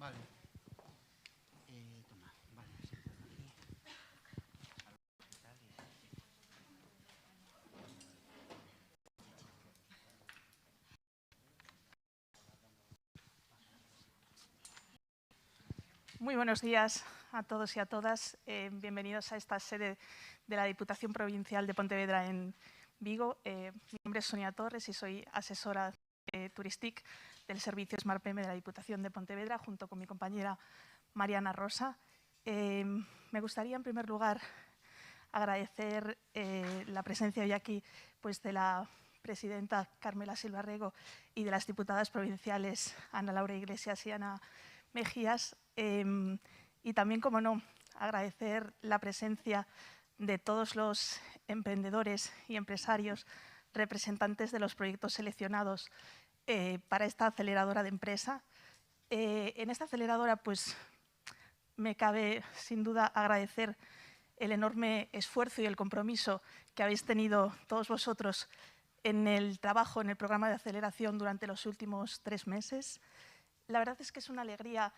Vale. Toma, vale, así puedo aquí. Muy buenos días a todos y a todas. Bienvenidos a esta sede de la Diputación Provincial de Pontevedra en Vigo. Mi nombre es Sonia Torres y soy asesora turística del Servicio Smart PM de la Diputación de Pontevedra, junto con mi compañera Mariana Rosa. Me gustaría, en primer lugar, agradecer la presencia hoy aquí de la presidenta Carmela Silva Rego y de las diputadas provinciales Ana Laura Iglesias y Ana Mejías. Y también, como no, agradecer la presencia de todos los emprendedores y empresarios representantes de los proyectos seleccionados para esta aceleradora de empresa. En esta aceleradora, me cabe sin duda agradecer el enorme esfuerzo y el compromiso que habéis tenido todos vosotros en el trabajo, en el programa de aceleración durante los últimos 3 meses. La verdad es que es una alegría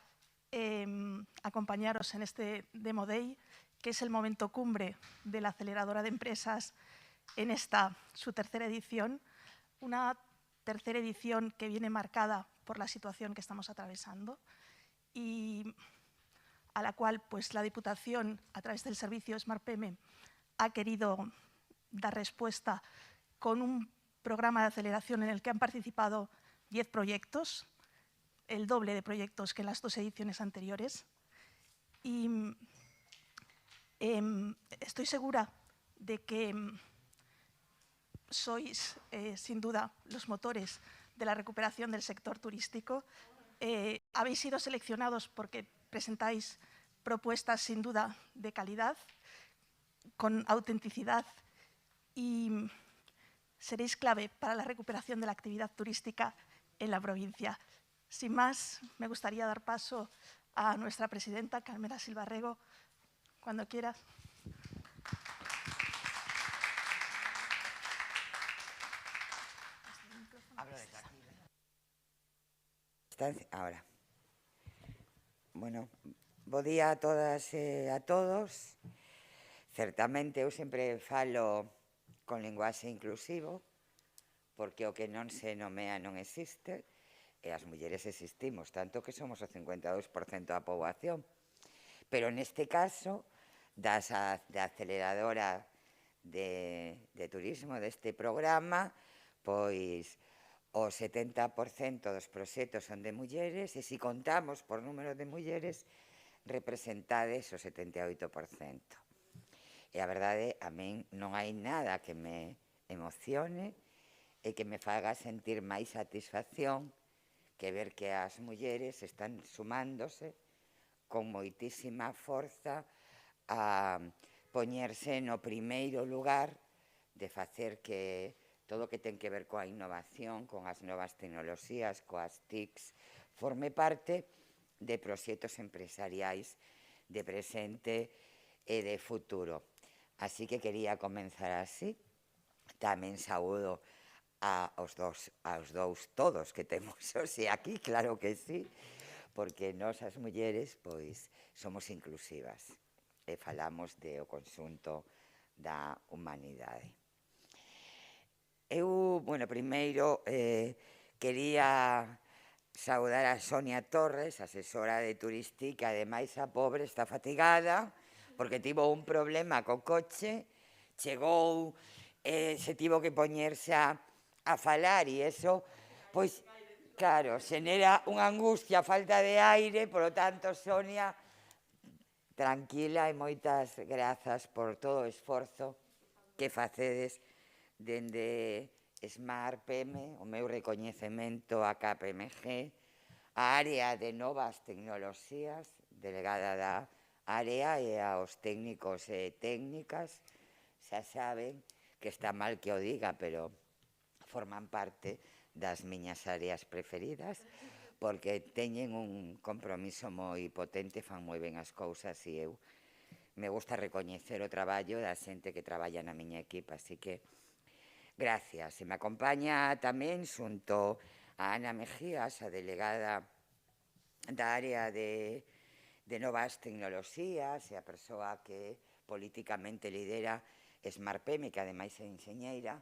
acompañaros en este Demo Day, que es el momento cumbre de la aceleradora de empresas en esta, su tercera edición, una tercera edición que viene marcada por la situación que estamos atravesando y a la cual la Diputación, a través del servicio Smart PM, ha querido dar respuesta con un programa de aceleración en el que han participado 10 proyectos, el doble de proyectos que en las 2 ediciones anteriores. Y estoy segura de que sois, sin duda, los motores de la recuperación del sector turístico. Habéis sido seleccionados porque presentáis propuestas, sin duda, de calidad, con autenticidad, y seréis clave para la recuperación de la actividad turística en la provincia. Sin más, me gustaría dar paso a nuestra presidenta, Carmela Silva Rego, cuando quieras. Ahora. Bueno, bo día a todas e a todos. Certamente eu sempre falo con linguaxe inclusivo, porque o que non se nomea non existe, e as mulleres existimos, tanto que somos o 52% da poboación. Pero neste caso, da aceleradora de turismo deste programa, pois o 70% dos proxectos son de mulleres e se contamos por número de mulleres representades o 78%. E a verdade, a min non hai nada que me emocione e que me faga sentir máis satisfacción que ver que as mulleres están sumándose con moitísima forza a poñerse no primeiro lugar de facer que todo o que ten que ver coa innovación, con as novas tecnoloxías, coas TICs, forme parte de proxectos empresariais de presente e de futuro. Así que quería comenzar así. Tamén saúdo aos dous todos que temos hoxe aquí, claro que sí, porque nós as mulleres somos inclusivas e falamos do conxunto da humanidade. Eu, primeiro, quería saudar a Sonia Torres, asesora de turística, ademais a pobre está fatigada, porque tivo un problema co coche, chegou, se tivo que poñerse a falar, e iso, claro, xenera unha angustia, falta de aire, polo tanto, Sonia, tranquila e moitas grazas por todo o esforzo que facedes dende Smart PM, o meu recoñecemento a KPMG, a área de novas tecnoloxías, delegada da área, e aos técnicos e técnicas. Xa saben que está mal que o diga, pero forman parte das miñas áreas preferidas, porque teñen un compromiso moi potente, fan moi ben as cousas, e eu me gusta recoñecer o traballo da xente que traballa na miña equipa, así que gracias. E me acompaña tamén xunto a Ana Mejías, a delegada da área de novas tecnoloxías e a persoa que políticamente lidera Smartpeme, que ademais é enxeñeira,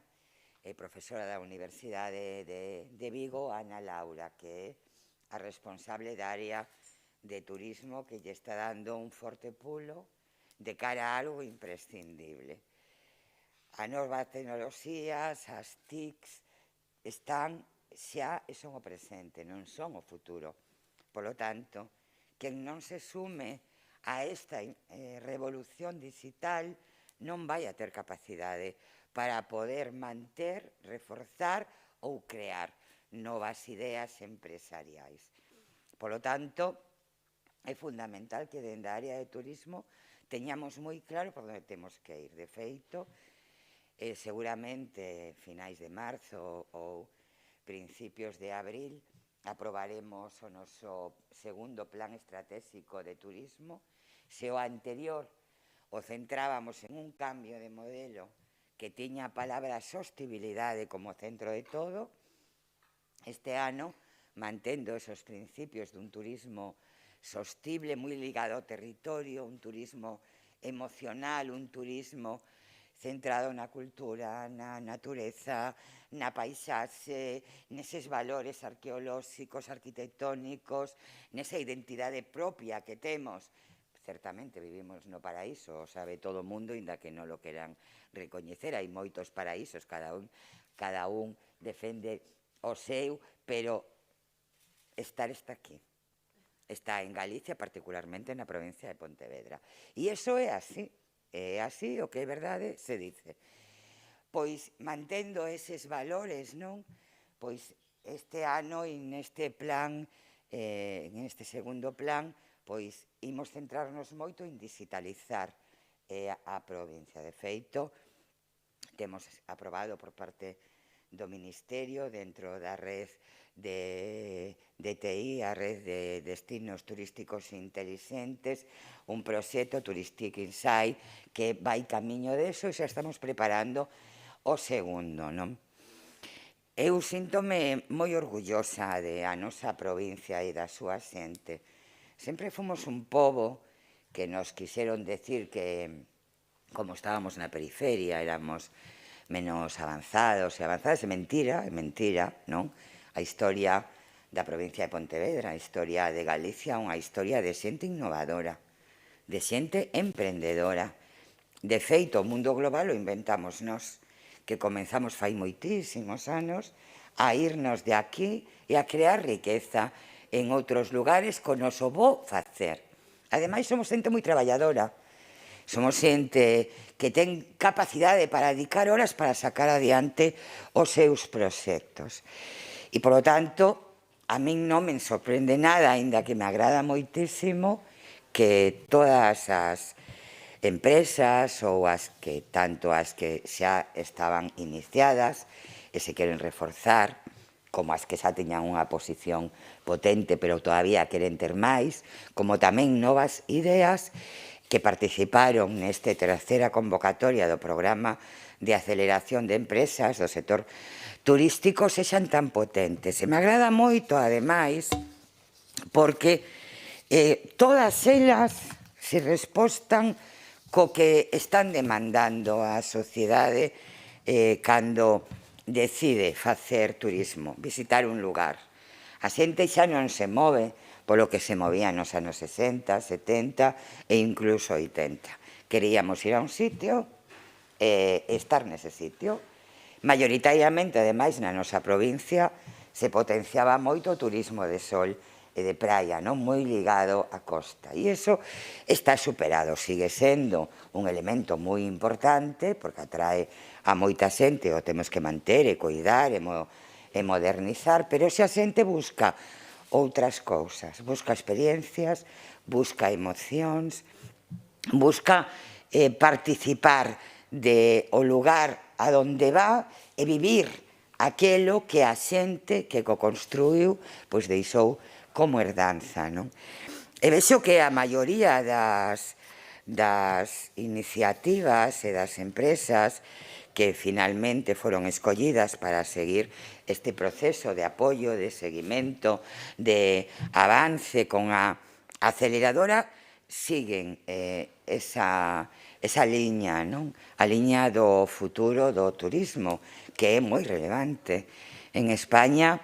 e profesora da Universidade de Vigo, Ana Laura, que é a responsable da área de turismo, que lle está dando un forte pulo de cara a algo imprescindible. As novas tecnoloxías, as TICs, están xa e son o presente, non son o futuro. Polo tanto, quen non se sume a esta revolución digital non vai a ter capacidade para poder manter, reforzar ou crear novas ideas empresariais. Polo tanto, é fundamental que dende a área de turismo teñamos moi claro por onde temos que ir. De feito, seguramente finais de marzo ou principios de abril aprobaremos o noso segundo plan estratégico de turismo. Se o anterior o centrábamos en un cambio de modelo que tiña a palabra sostibilidade como centro de todo, este ano, mantendo esos principios dun turismo sostible, moi ligado ao territorio, un turismo emocional, un turismo centrado na cultura, na natureza, na paisaxe, neses valores arqueolóxicos, arquitectónicos, nesa identidade propia que temos. Certamente vivimos no paraíso, sabe todo o mundo, inda que non lo queran recoñecer. Hai moitos paraísos, cada un defende o seu, pero estar está aquí. Está en Galicia, particularmente na provincia de Pontevedra. E iso é así. É así, o que é verdade se dice. Pois, mantendo eses valores, non? Pois, este ano, neste plan, neste segundo plan, pois, imos centrarnos moito en digitalizar a provincia. De feito, temos aprobado por parte do Ministerio, dentro da red de TI, a red de destinos turísticos intelixentes, un proxecto Touristic Insight que vai camiño deso e xa estamos preparando o segundo, non? Eu síntome moi orgullosa da nosa provincia e da súa xente. Sempre fomos un pobo que nos quixeron decir que, como estábamos na periferia, éramos menos avanzados e avanzadas. É mentira, non? A historia da provincia de Pontevedra, a historia de Galicia, unha historia de xente innovadora, de xente emprendedora. De feito, o mundo global o inventamos nós, que comenzamos fai moitísimos anos a irnos de aquí e a crear riqueza en outros lugares co noso bo facer. Ademais, somos xente moi traballadora. Somos xente que ten capacidade para dedicar horas para sacar adiante os seus proxectos. E, polo tanto, a min non me sorprende nada, aínda que me agrada moitísimo, que todas as empresas ou tanto as que xa estaban iniciadas e se queren reforzar, como as que xa teñan unha posición potente pero todavía queren ter máis, como tamén novas ideas que participaron nesta terceira convocatoria do programa de aceleración de empresas do sector turístico sexan tan potentes. E me agrada moito, ademais, porque todas elas se respostan co que están demandando a sociedade cando decide facer turismo, visitar un lugar. A xente xa non se move polo que se movía nos anos 60, 70 e incluso 80. Queríamos ir a un sitio e estar nese sitio. Mayoritariamente, ademais, na nosa provincia se potenciaba moito o turismo de sol e de praia, non moi ligado á costa. E iso está superado, sigue sendo un elemento moi importante porque atrae a moita xente, o temos que manter e cuidar e modernizar, pero se a xente busca outras cousas, busca experiencias, busca emocións, busca participar do lugar a donde va e vivir aquelo que a xente que co construiu pois deixou como herdanza, non? E vexo que a maioría das iniciativas e das empresas que finalmente foron escollidas para seguir este proceso de apoio, de seguimento, de avance con a aceleradora, siguen esa liña, non? A liña do futuro do turismo, que é moi relevante. En España,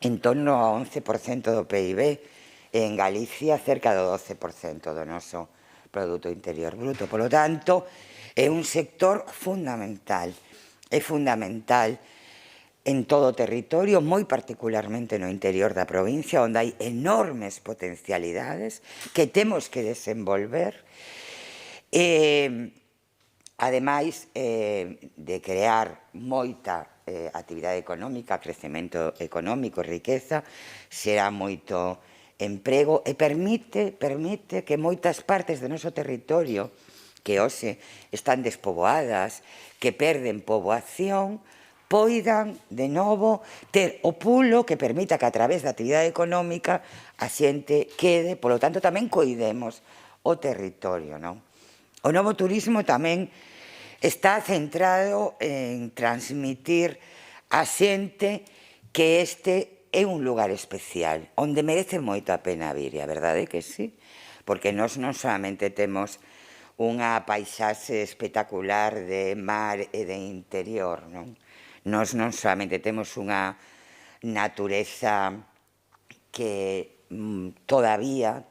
en torno ao 11% do PIB, e en Galicia cerca do 12% do noso Produto Interior Bruto. Por lo tanto, é un sector fundamental. É fundamental en todo o territorio, moi particularmente no interior da provincia, onde hai enormes potencialidades que temos que desenvolver. Ademais de crear moita actividade económica, crecemento económico, riqueza, será moito emprego e permite que moitas partes do noso territorio que hoxe están despoboadas, que perden poboación, poidan de novo ter o pulo que permita que a través da actividade económica a xente quede, polo tanto tamén coidemos o territorio, non? O novo turismo tamén está centrado en transmitir a xente que este é un lugar especial, onde merece moito a pena vir, e a verdade é que sí, porque nós non solamente temos unha paisaxe espectacular de mar e de interior, non? Nós non solamente temos unha natureza que todavía,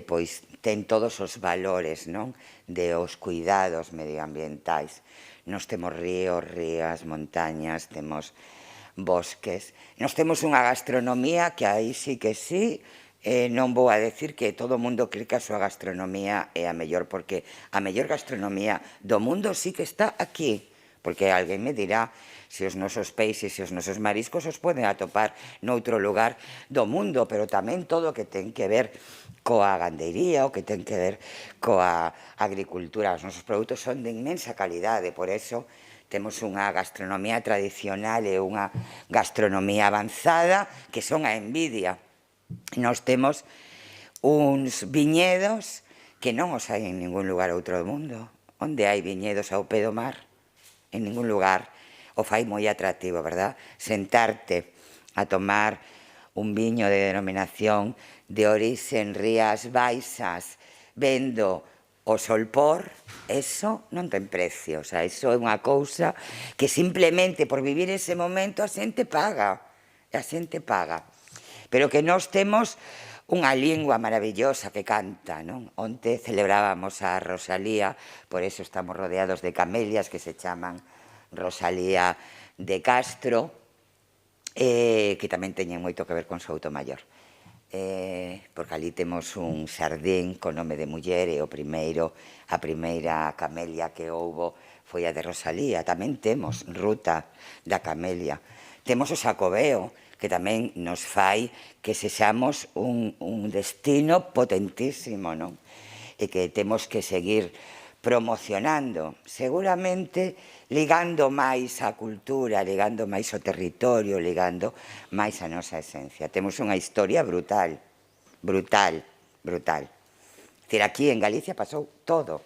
pois ten todos os valores, non? De os cuidados medioambientais. Nós temos ríos, rías, montañas, temos bosques. Nós temos unha gastronomía que aí sí que sí, non vou a decir que todo o mundo cree que a súa gastronomía é a mellor, porque a mellor gastronomía do mundo sí que está aquí, porque alguén me dirá se os nosos peixes e os nosos mariscos os poden atopar noutro lugar do mundo, pero tamén todo o que ten que ver coa gandeiría, o que ten que ver coa agricultura. Os nosos produtos son de inmensa calidade, por eso temos unha gastronomía tradicional e unha gastronomía avanzada que son a envidia. Nós temos uns viñedos que non os hai en ningún lugar outro do mundo. Onde hai viñedos ao pé do mar? En ningún lugar. O fai moi atractivo, verdad? Sentarte a tomar un viño de denominación de orixe en Rías Baixas, vendo o solpor, eso non ten precio. O sea, eso é unha cousa que simplemente por vivir ese momento a xente paga. A xente paga. Pero que nós temos unha lingua maravillosa que canta, non? Onte celebrábamos a Rosalía, por eso estamos rodeados de camelias que se chaman Rosalía de Castro, que tamén teñen moito que ver con Soutomaior. Porque ali temos un xardín con nome de muller e a primeira camelia que houbo foi a de Rosalía. Tamén temos Ruta da Camelia. Temos o Xacobeo, que tamén nos fai que sexamos un destino potentísimo, non? E que temos que seguir promocionando, seguramente ligando máis a cultura, ligando máis o territorio, ligando máis a nosa esencia. Temos unha historia brutal, brutal, brutal. É dicir, aquí en Galicia pasou todo.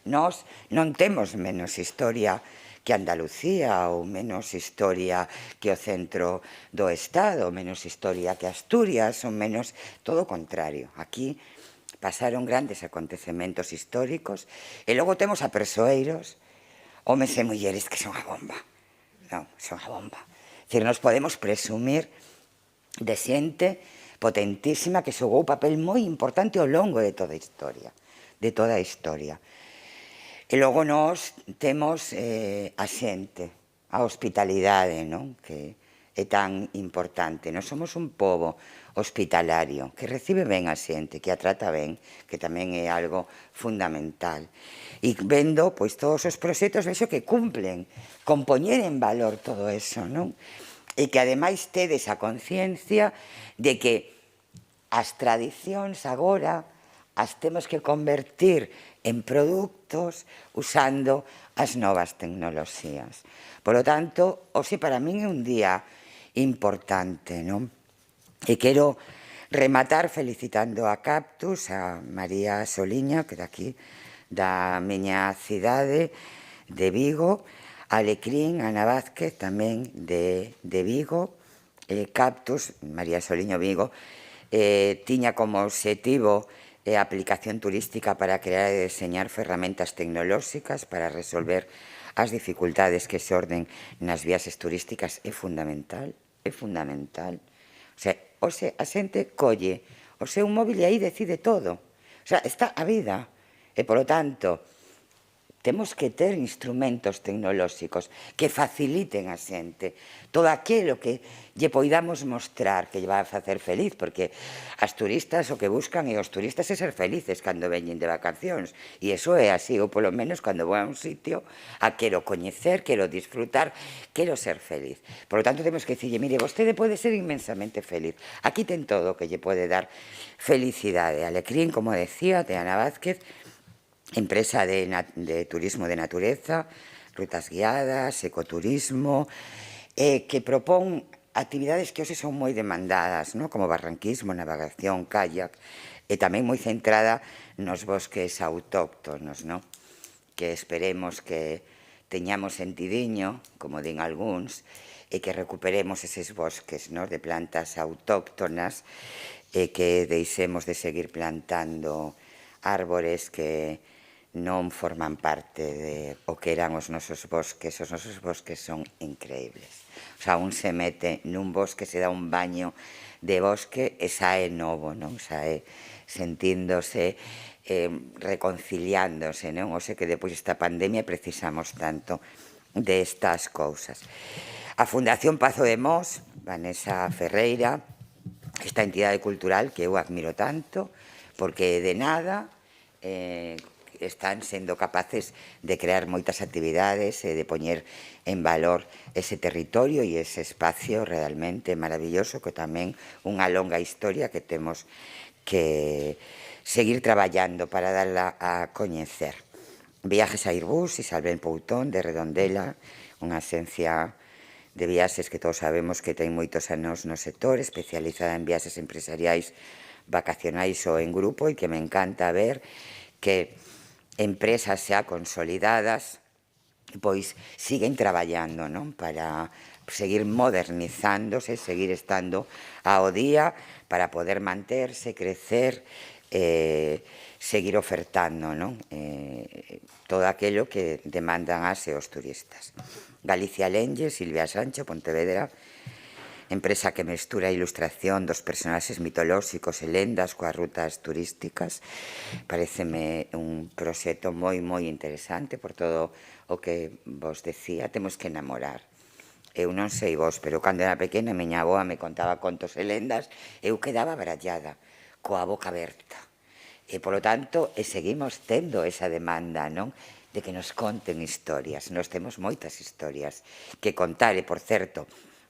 Nós non temos menos historia que Andalucía, ou menos historia que o centro do Estado, menos historia que Asturias, ou menos todo o contrario. Aquí pasaron grandes acontecementos históricos e logo temos a persoeiros, homes e mulleres que son a bomba. Non, son a bomba. É dicir, nos podemos presumir de xente potentísima que xogou un papel moi importante ao longo de toda a historia. De toda a historia. E logo nós temos a xente, a hospitalidade, non? Que é tan importante. Nós somos un pobo hospitalario, que recibe ben a xente, que a trata ben, que tamén é algo fundamental. E vendo, pois, todos os proxectos, vexo que cumplen con poñer en valor todo eso, non? E que, ademais, tedes a conciencia de que as tradicións agora as temos que convertir en produtos usando as novas tecnoloxías. Por lo tanto, hoxe para min é un día importante, non? E quero rematar felicitando a Cactus, a María Soliña, que daqui da miña cidade, de Vigo, Alecrín, Ana Vázquez, tamén de Vigo, Cactus, María Soliño Vigo, tiña como obxectivo a aplicación turística para crear e deseñar ferramentas tecnolóxicas para resolver as dificultades que xorden nas viaxes turísticas. É fundamental, é fundamental. O sea, a xente colle o seu móvil e aí decide todo. O sea, está a vida. E, polo tanto, temos que ter instrumentos tecnolóxicos que faciliten a xente todo aquilo que lle poidamos mostrar que lle vai a facer feliz, porque as turistas o que buscan e os turistas é ser felices cando veñen de vacacións, e iso é así, ou polo menos cando vou a un sitio a quero coñecer, quero disfrutar, quero ser feliz. Por lo tanto, temos que dicirlle, mire, vostede pode ser inmensamente feliz, aquí ten todo que lle pode dar felicidade. Alecrín, como decía, de Ana Vázquez, empresa de turismo de natureza, rutas guiadas, ecoturismo, que propón actividades que hoxe son moi demandadas, ¿no? Como barranquismo, navegación, kayak, e tamén moi centrada nos bosques autóctonos, ¿no? Que esperemos que teñamos sentidiño, como din algúns, e que recuperemos eses bosques, ¿no? De plantas autóctonas e que deixemos de seguir plantando árbores que non forman parte de o que eran os nosos bosques. Os nosos bosques son increíbles. O sea, un se mete nun bosque, se dá un baño de bosque e sae novo, non? Sae sentíndose, reconciliándose, non? O sea, que depois desta pandemia precisamos tanto destas cousas. A Fundación Pazo de Mos, Vanessa Ferreira, esta entidade cultural que eu admiro tanto, porque de nada están sendo capaces de crear moitas actividades e de poñer en valor ese territorio e ese espacio realmente maravilloso, que tamén unha longa historia que temos que seguir traballando para darla a coñecer. Viajes a Airbus, Isabel Poutón, de Redondela, unha axencia de viaxes que todos sabemos que ten moitos anos no sector, especializada en viaxes empresariais, vacacionais ou en grupo, e que me encanta ver que empresas xa consolidadas pois siguen traballando, non? Para seguir modernizándose, seguir estando ao día para poder manterse, crecer, seguir ofertando, non? Todo aquilo que demandan as e os turistas. Galicia Lenge, Silvia Sancho, Pontevedra, empresa que mestura a ilustración dos personaxes mitolóxicos e lendas coas rutas turísticas. Pareceme un proxecto moi, moi interesante por todo o que vos decía. Temos que enamorar. Eu non sei vos, pero cando era pequena, miña avoa me contaba contos e lendas, eu quedaba barallada, coa boca aberta. E, polo tanto, seguimos tendo esa demanda, non? De que nos conten historias. Nos temos moitas historias que contar, e, por certo,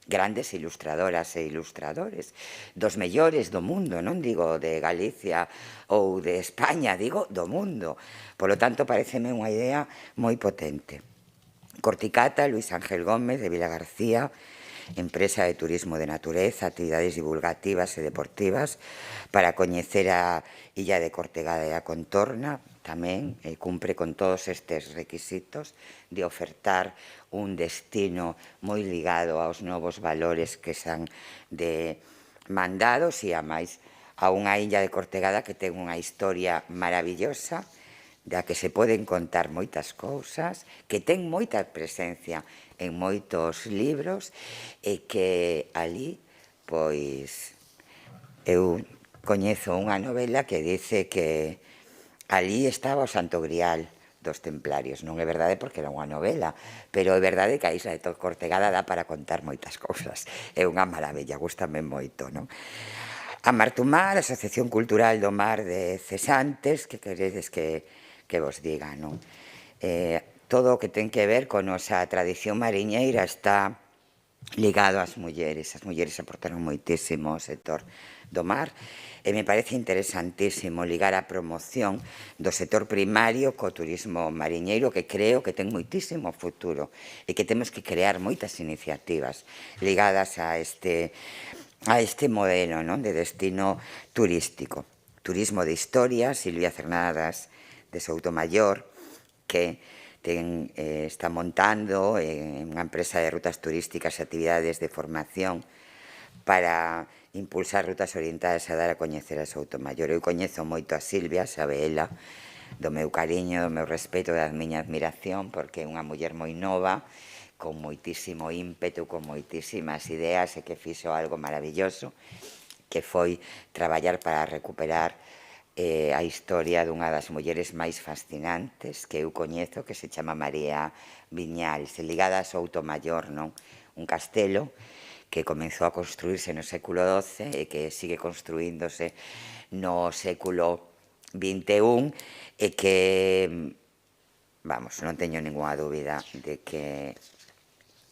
grandes ilustradoras e ilustradores dos mellores do mundo, non digo de Galicia ou de España, digo do mundo. Por lo tanto, pareceme unha idea moi potente. Corticata, Luis Ángel Gómez, de Vila García, empresa de turismo de natureza, actividades divulgativas e deportivas para coñecer a illa de Cortegada e a contorna. Tamén cumpre con todos estes requisitos de ofertar un destino moi ligado aos novos valores que son demandados e, a máis, a unha illa de Cortegada que ten unha historia maravillosa, da que se poden contar moitas cousas, que ten moita presencia en moitos libros e que ali, pois, eu coñezo unha novela que dice que ali estaba o Santo Grial dos templarios. Non é verdade porque era unha novela, pero é verdade que a isla de Cortegada dá para contar moitas cousas. É unha maravilla, gústame moito, non? A Martumar, Asociación Cultural do Mar de Cesantes, que queredes que vos diga, non? Todo o que ten que ver con nosa tradición mariñeira está ligado ás mulleres. As mulleres aportaron moitísimo ao sector do mar e me parece interesantísimo ligar a promoción do sector primario co turismo mariñeiro, que creo que ten moitísimo futuro e que temos que crear moitas iniciativas ligadas a este modelo, non? De destino turístico. Turismo de historia, Silvia Cernadas de Soutomayor, que está montando unha empresa de rutas turísticas e actividades de formación para impulsar rutas orientadas a dar a coñecer a Soutomaior. Eu coñezo moito a Silvia, sabe ela, do meu cariño, do meu respeto, da miña admiración, porque é unha muller moi nova, con moitísimo ímpetu, con moitísimas ideas e que fixo algo maravilloso, que foi traballar para recuperar a historia dunha das mulleres máis fascinantes que eu coñezo, que se chama María Viñals, ligada a Soutomaior, non? Un castelo que comenzou a construirse no século XII e que sigue construíndose no século XXI e que, vamos, non teño ninguna dúbida de que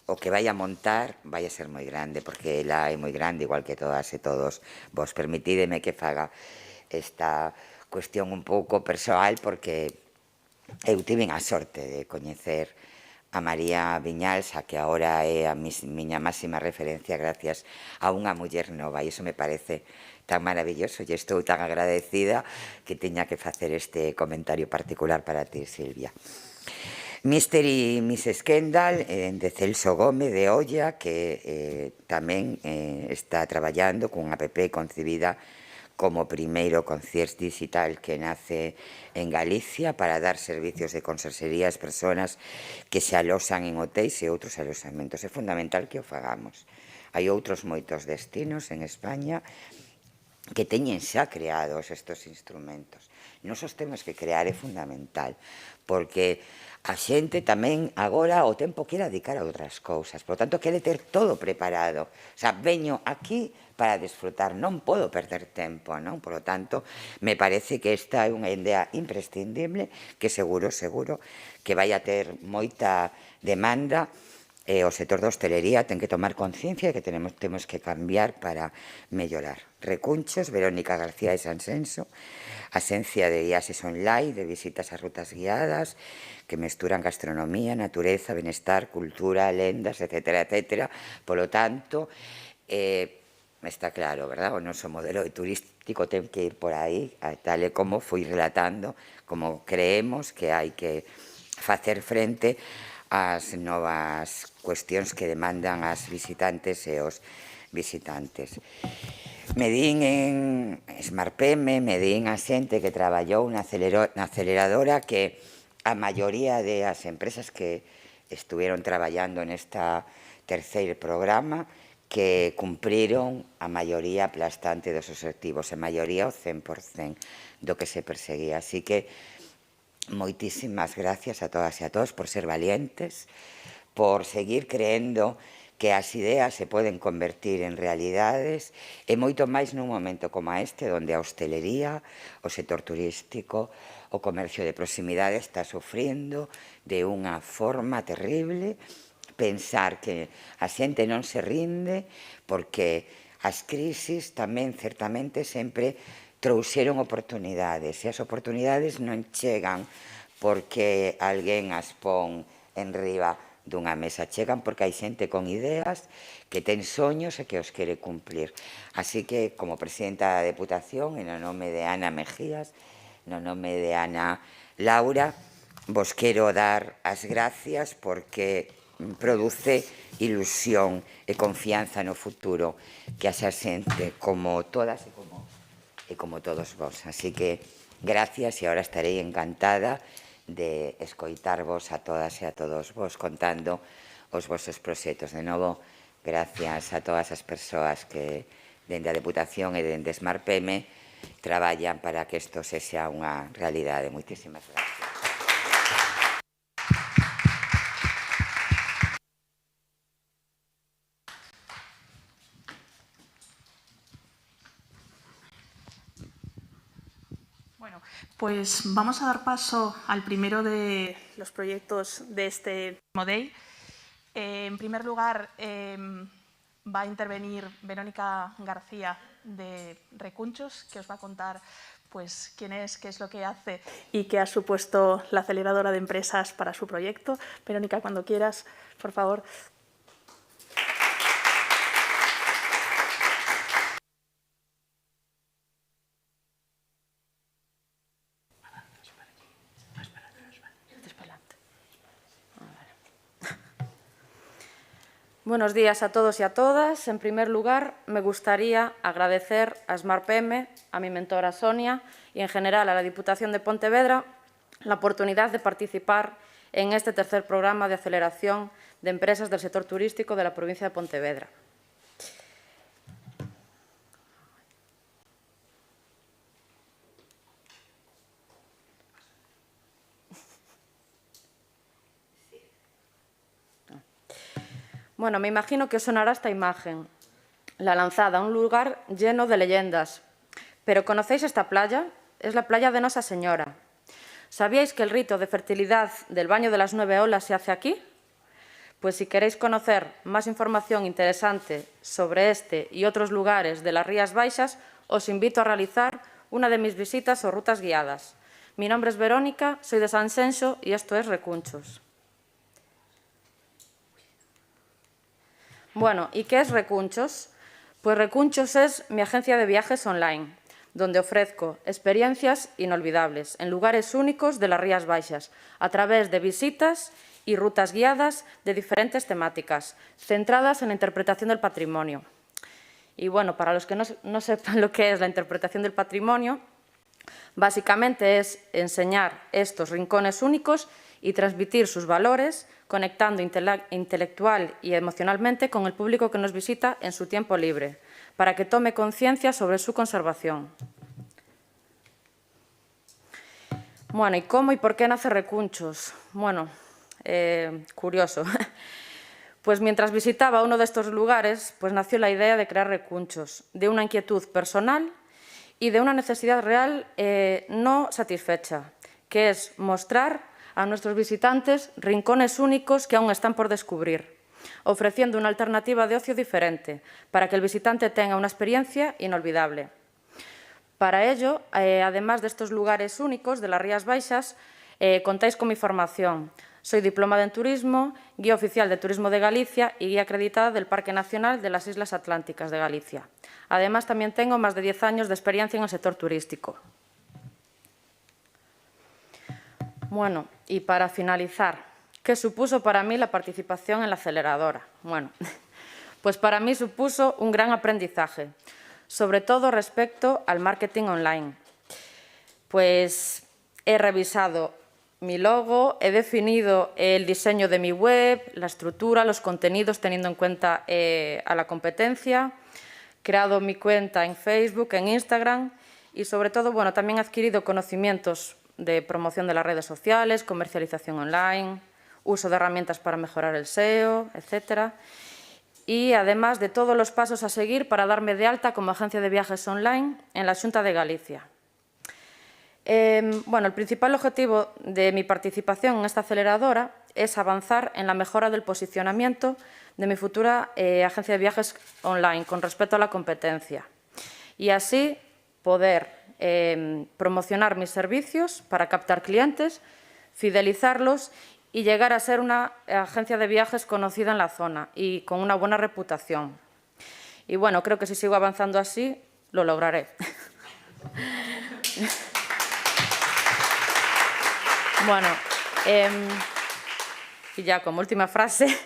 o que vai a montar vai a ser moi grande, porque ela é moi grande, igual que todas e todos vos. Permitídeme que faga esta cuestión un pouco persoal, porque eu tive a sorte de coñecer a María Viñals, a que agora é a miña máxima referencia gracias a unha muller nova, e iso me parece tan maravilloso, e estou tan agradecida que teña que facer este comentario particular para ti, Silvia. Mr. e Mrs. Kendall, de Celso Gómez de Olla, que tamén está traballando cunha app concibida como primeiro concierge digital que nace en Galicia para dar servicios de conserxería ás persoas que se aloxan en hotéis e outros aloxamentos. É fundamental que o fagamos. Hai outros moitos destinos en España que teñen xa creados estes instrumentos. Nos os temos que crear, é fundamental, porque a xente tamén agora o tempo quere dedicar a outras cousas, por tanto, quere ter todo preparado. O sea, veño aquí para desfrutar, non podo perder tempo, non? Por lo tanto, me parece que esta é unha idea imprescindible que seguro que vai a ter moita demanda e o sector da hostelería ten que tomar conciencia de que temos que cambiar para mellorar. Recunchos, Verónica García de Sansenso, Asencia de Viaxes Online, de visitas a rutas guiadas, que mesturan gastronomía, natureza, benestar, cultura, lendas, etcétera, etcétera. Por lo tanto, está claro, verdad? O noso modelo turístico ten que ir por aí, tal e como fui relatando, como creemos que hai que facer frente ás novas cuestións que demandan as visitantes e os visitantes. Medín en SmartPM, medín a xente que traballou na aceleradora, que a maioría das empresas que estuveron traballando nesta terceiro programa que cumpriron a maioría aplastante dos objetivos, a maioría o 100% do que se perseguía. Así que moitísimas gracias a todas e a todos por ser valientes, por seguir creendo que as ideas se poden convertir en realidades, e moito máis nun momento como este, onde a hostelería, o sector turístico, o comercio de proximidade está sufrindo de unha forma terrible. Pensar que a xente non se rinde, porque as crisis tamén certamente sempre trouxeron oportunidades, e as oportunidades non chegan porque alguén as pon en riba dunha mesa, chegan porque hai xente con ideas, que ten soños e que os quere cumplir. Así que, como presidenta da Deputación, e no nome de Ana Mejías, no nome de Ana Laura, vos quero dar as gracias porque produce ilusión e confianza no futuro que haxa xente como todas e como todos vos. Así que gracias, e agora estarei encantada de escoitarvos a todas e a todos vos contando os vosos proxectos. De novo, gracias a todas as persoas que dende a Deputación e dende SmartPM traballan para que isto sexa unha realidade. Moitísimas gracias. Bueno, pues vamos a dar paso al primero de los proyectos de este Day. En primer lugar, va a intervenir Verónica García de Recunchos, que os va a contar pues, quién es, qué es lo que hace y qué ha supuesto la aceleradora de empresas para su proyecto. Verónica, cuando quieras, por favor. Buenos días a todos y a todas. En primer lugar, me gustaría agradecer a SmartPM, a mi mentora Sonia y en general a la Diputación de Pontevedra la oportunidad de participar en este tercer programa de aceleración de empresas del sector turístico de la provincia de Pontevedra. Bueno, me imagino que os sonará esta imagen, la lanzada a un lugar lleno de leyendas. ¿Pero conocéis esta playa? Es la playa de Nosa Señora. ¿Sabíais que el rito de fertilidad del baño de las 9 olas se hace aquí? Pues si queréis conocer más información interesante sobre este y otros lugares de las Rías Baixas, os invito a realizar una de mis visitas o rutas guiadas. Mi nombre es Verónica, soy de San Senxo y esto es Recunchos. Bueno, ¿y qué es Recunchos? Pues Recunchos es mi agencia de viajes online, donde ofrezco experiencias inolvidables en lugares únicos de las Rías Baixas, a través de visitas y rutas guiadas de diferentes temáticas, centradas en la interpretación del patrimonio. Y bueno, para los que no sepan lo que es la interpretación del patrimonio, básicamente es enseñar estos rincones únicos y transmitir sus valores, conectando intelectual y emocionalmente con el público que nos visita en su tiempo libre, para que tome conciencia sobre su conservación. Bueno, ¿y cómo y por qué nace Recunchos? Bueno, curioso. Pues mientras visitaba uno de estos lugares, pues nació la idea de crear Recunchos, de una inquietud personal y de una necesidad real no satisfecha, que es mostrar a nuestros visitantes rincones únicos que aún están por descubrir, ofreciendo una alternativa de ocio diferente para que el visitante tenga una experiencia inolvidable. Para ello, además de estos lugares únicos de las Rías Baixas, contáis con mi formación. Soy diplomada en turismo, guía oficial de Turismo de Galicia y guía acreditada del Parque Nacional de las Islas Atlánticas de Galicia. Además, también tengo más de 10 años de experiencia en el sector turístico. Bueno, y para finalizar, ¿qué supuso para mí la participación en la aceleradora? Bueno, pues para mí supuso un gran aprendizaje, sobre todo respecto al marketing online. Pues he revisado mi logo, he definido el diseño de mi web, la estructura, los contenidos teniendo en cuenta a la competencia, creado mi cuenta en Facebook, en Instagram y sobre todo, bueno, también he adquirido conocimientos de promoción de las redes sociales, comercialización online, uso de herramientas para mejorar el SEO, etc. Y además de todos los pasos a seguir para darme de alta como agencia de viajes online en la Xunta de Galicia. Bueno, el principal objetivo de mi participación en esta aceleradora es avanzar en la mejora del posicionamiento de mi futura agencia de viajes online con respecto a la competencia y así poder promocionar mis servicios para captar clientes, fidelizarlos y llegar a ser una agencia de viajes conocida en la zona y con una buena reputación. Y bueno, creo que si sigo avanzando así, lo lograré. Bueno, y ya como última frase,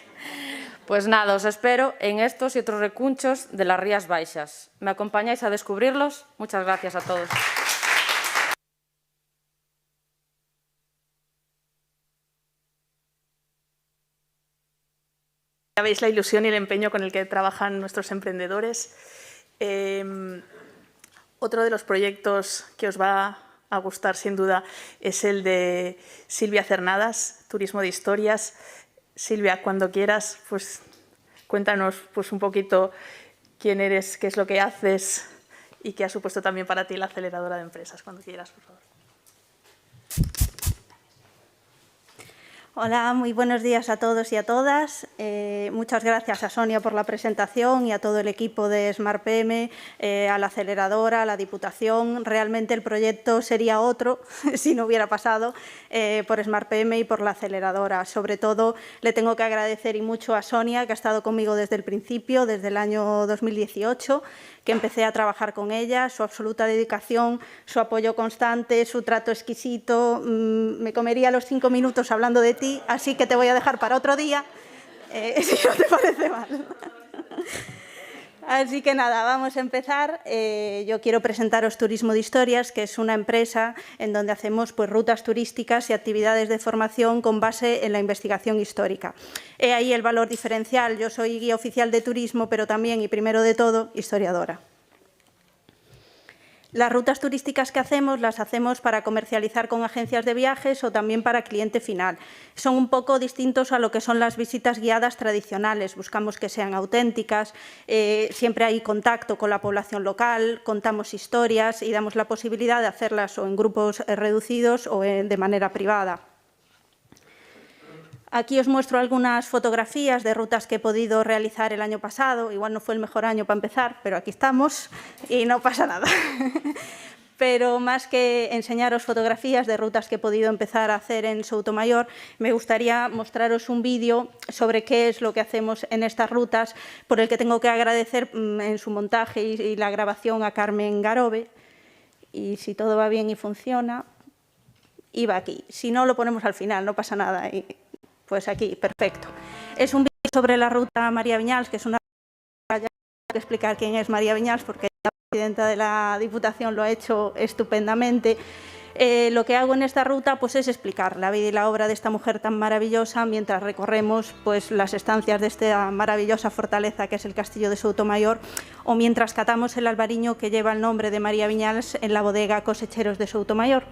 pues nada, os espero en estos y otros recunchos de las Rías Baixas. ¿Me acompañáis a descubrirlos? Muchas gracias a todos. Ya veis la ilusión y el empeño con el que trabajan nuestros emprendedores. Otro de los proyectos que os va a gustar, sin duda, es el de Silvia Cernadas, Turismo de Historias. Silvia, cuando quieras, pues cuéntanos pues, un poquito quién eres, qué es lo que haces y qué ha supuesto también para ti la aceleradora de empresas. Cuando quieras, por favor. Hola, muy buenos días a todos y a todas. Muchas gracias a Sonia por la presentación y a todo el equipo de SmartPM, a la aceleradora, a la Diputación. Realmente el proyecto sería otro si no hubiera pasado por SmartPM y por la aceleradora. Sobre todo le tengo que agradecer y mucho a Sonia, que ha estado conmigo desde el principio, desde el año 2018, que empecé a trabajar con ella, su absoluta dedicación, su apoyo constante, su trato exquisito. Me comería los 5 minutos hablando de ti, así que te voy a dejar para otro día. si no te parece mal. Así que nada, vamos a empezar. Yo quiero presentaros Turismo de Historias, que es una empresa en donde hacemos pues, rutas turísticas y actividades de formación con base en la investigación histórica. He ahí el valor diferencial. Yo soy guía oficial de turismo, pero también, y primero de todo, historiadora. Las rutas turísticas que hacemos las hacemos para comercializar con agencias de viajes o también para cliente final. Son un poco distintos a lo que son las visitas guiadas tradicionales. Buscamos que sean auténticas, siempre hay contacto con la población local, contamos historias y damos la posibilidad de hacerlas o en grupos reducidos o de manera privada. Aquí os muestro algunas fotografías de rutas que he podido realizar el año pasado. Igual no fue el mejor año para empezar, pero aquí estamos y no pasa nada. Pero más que enseñaros fotografías de rutas que he podido empezar a hacer en Soutomayor, me gustaría mostraros un vídeo sobre qué es lo que hacemos en estas rutas, por el que tengo que agradecer en su montaje y la grabación a Carmen Garove. Y si todo va bien y funciona, iba aquí. Si no, lo ponemos al final, no pasa nada. Pues aquí, perfecto. Es un vídeo sobre la ruta María Viñals, que es una ruta, ya tengo que explicar quién es María Viñals, porque la presidenta de la Diputación lo ha hecho estupendamente. Lo que hago en esta ruta pues, es explicar la vida y la obra de esta mujer tan maravillosa mientras recorremos pues, las estancias de esta maravillosa fortaleza que es el Castillo de Soutomayor o mientras catamos el albariño que lleva el nombre de María Viñals en la bodega Cosecheros de Soutomayor.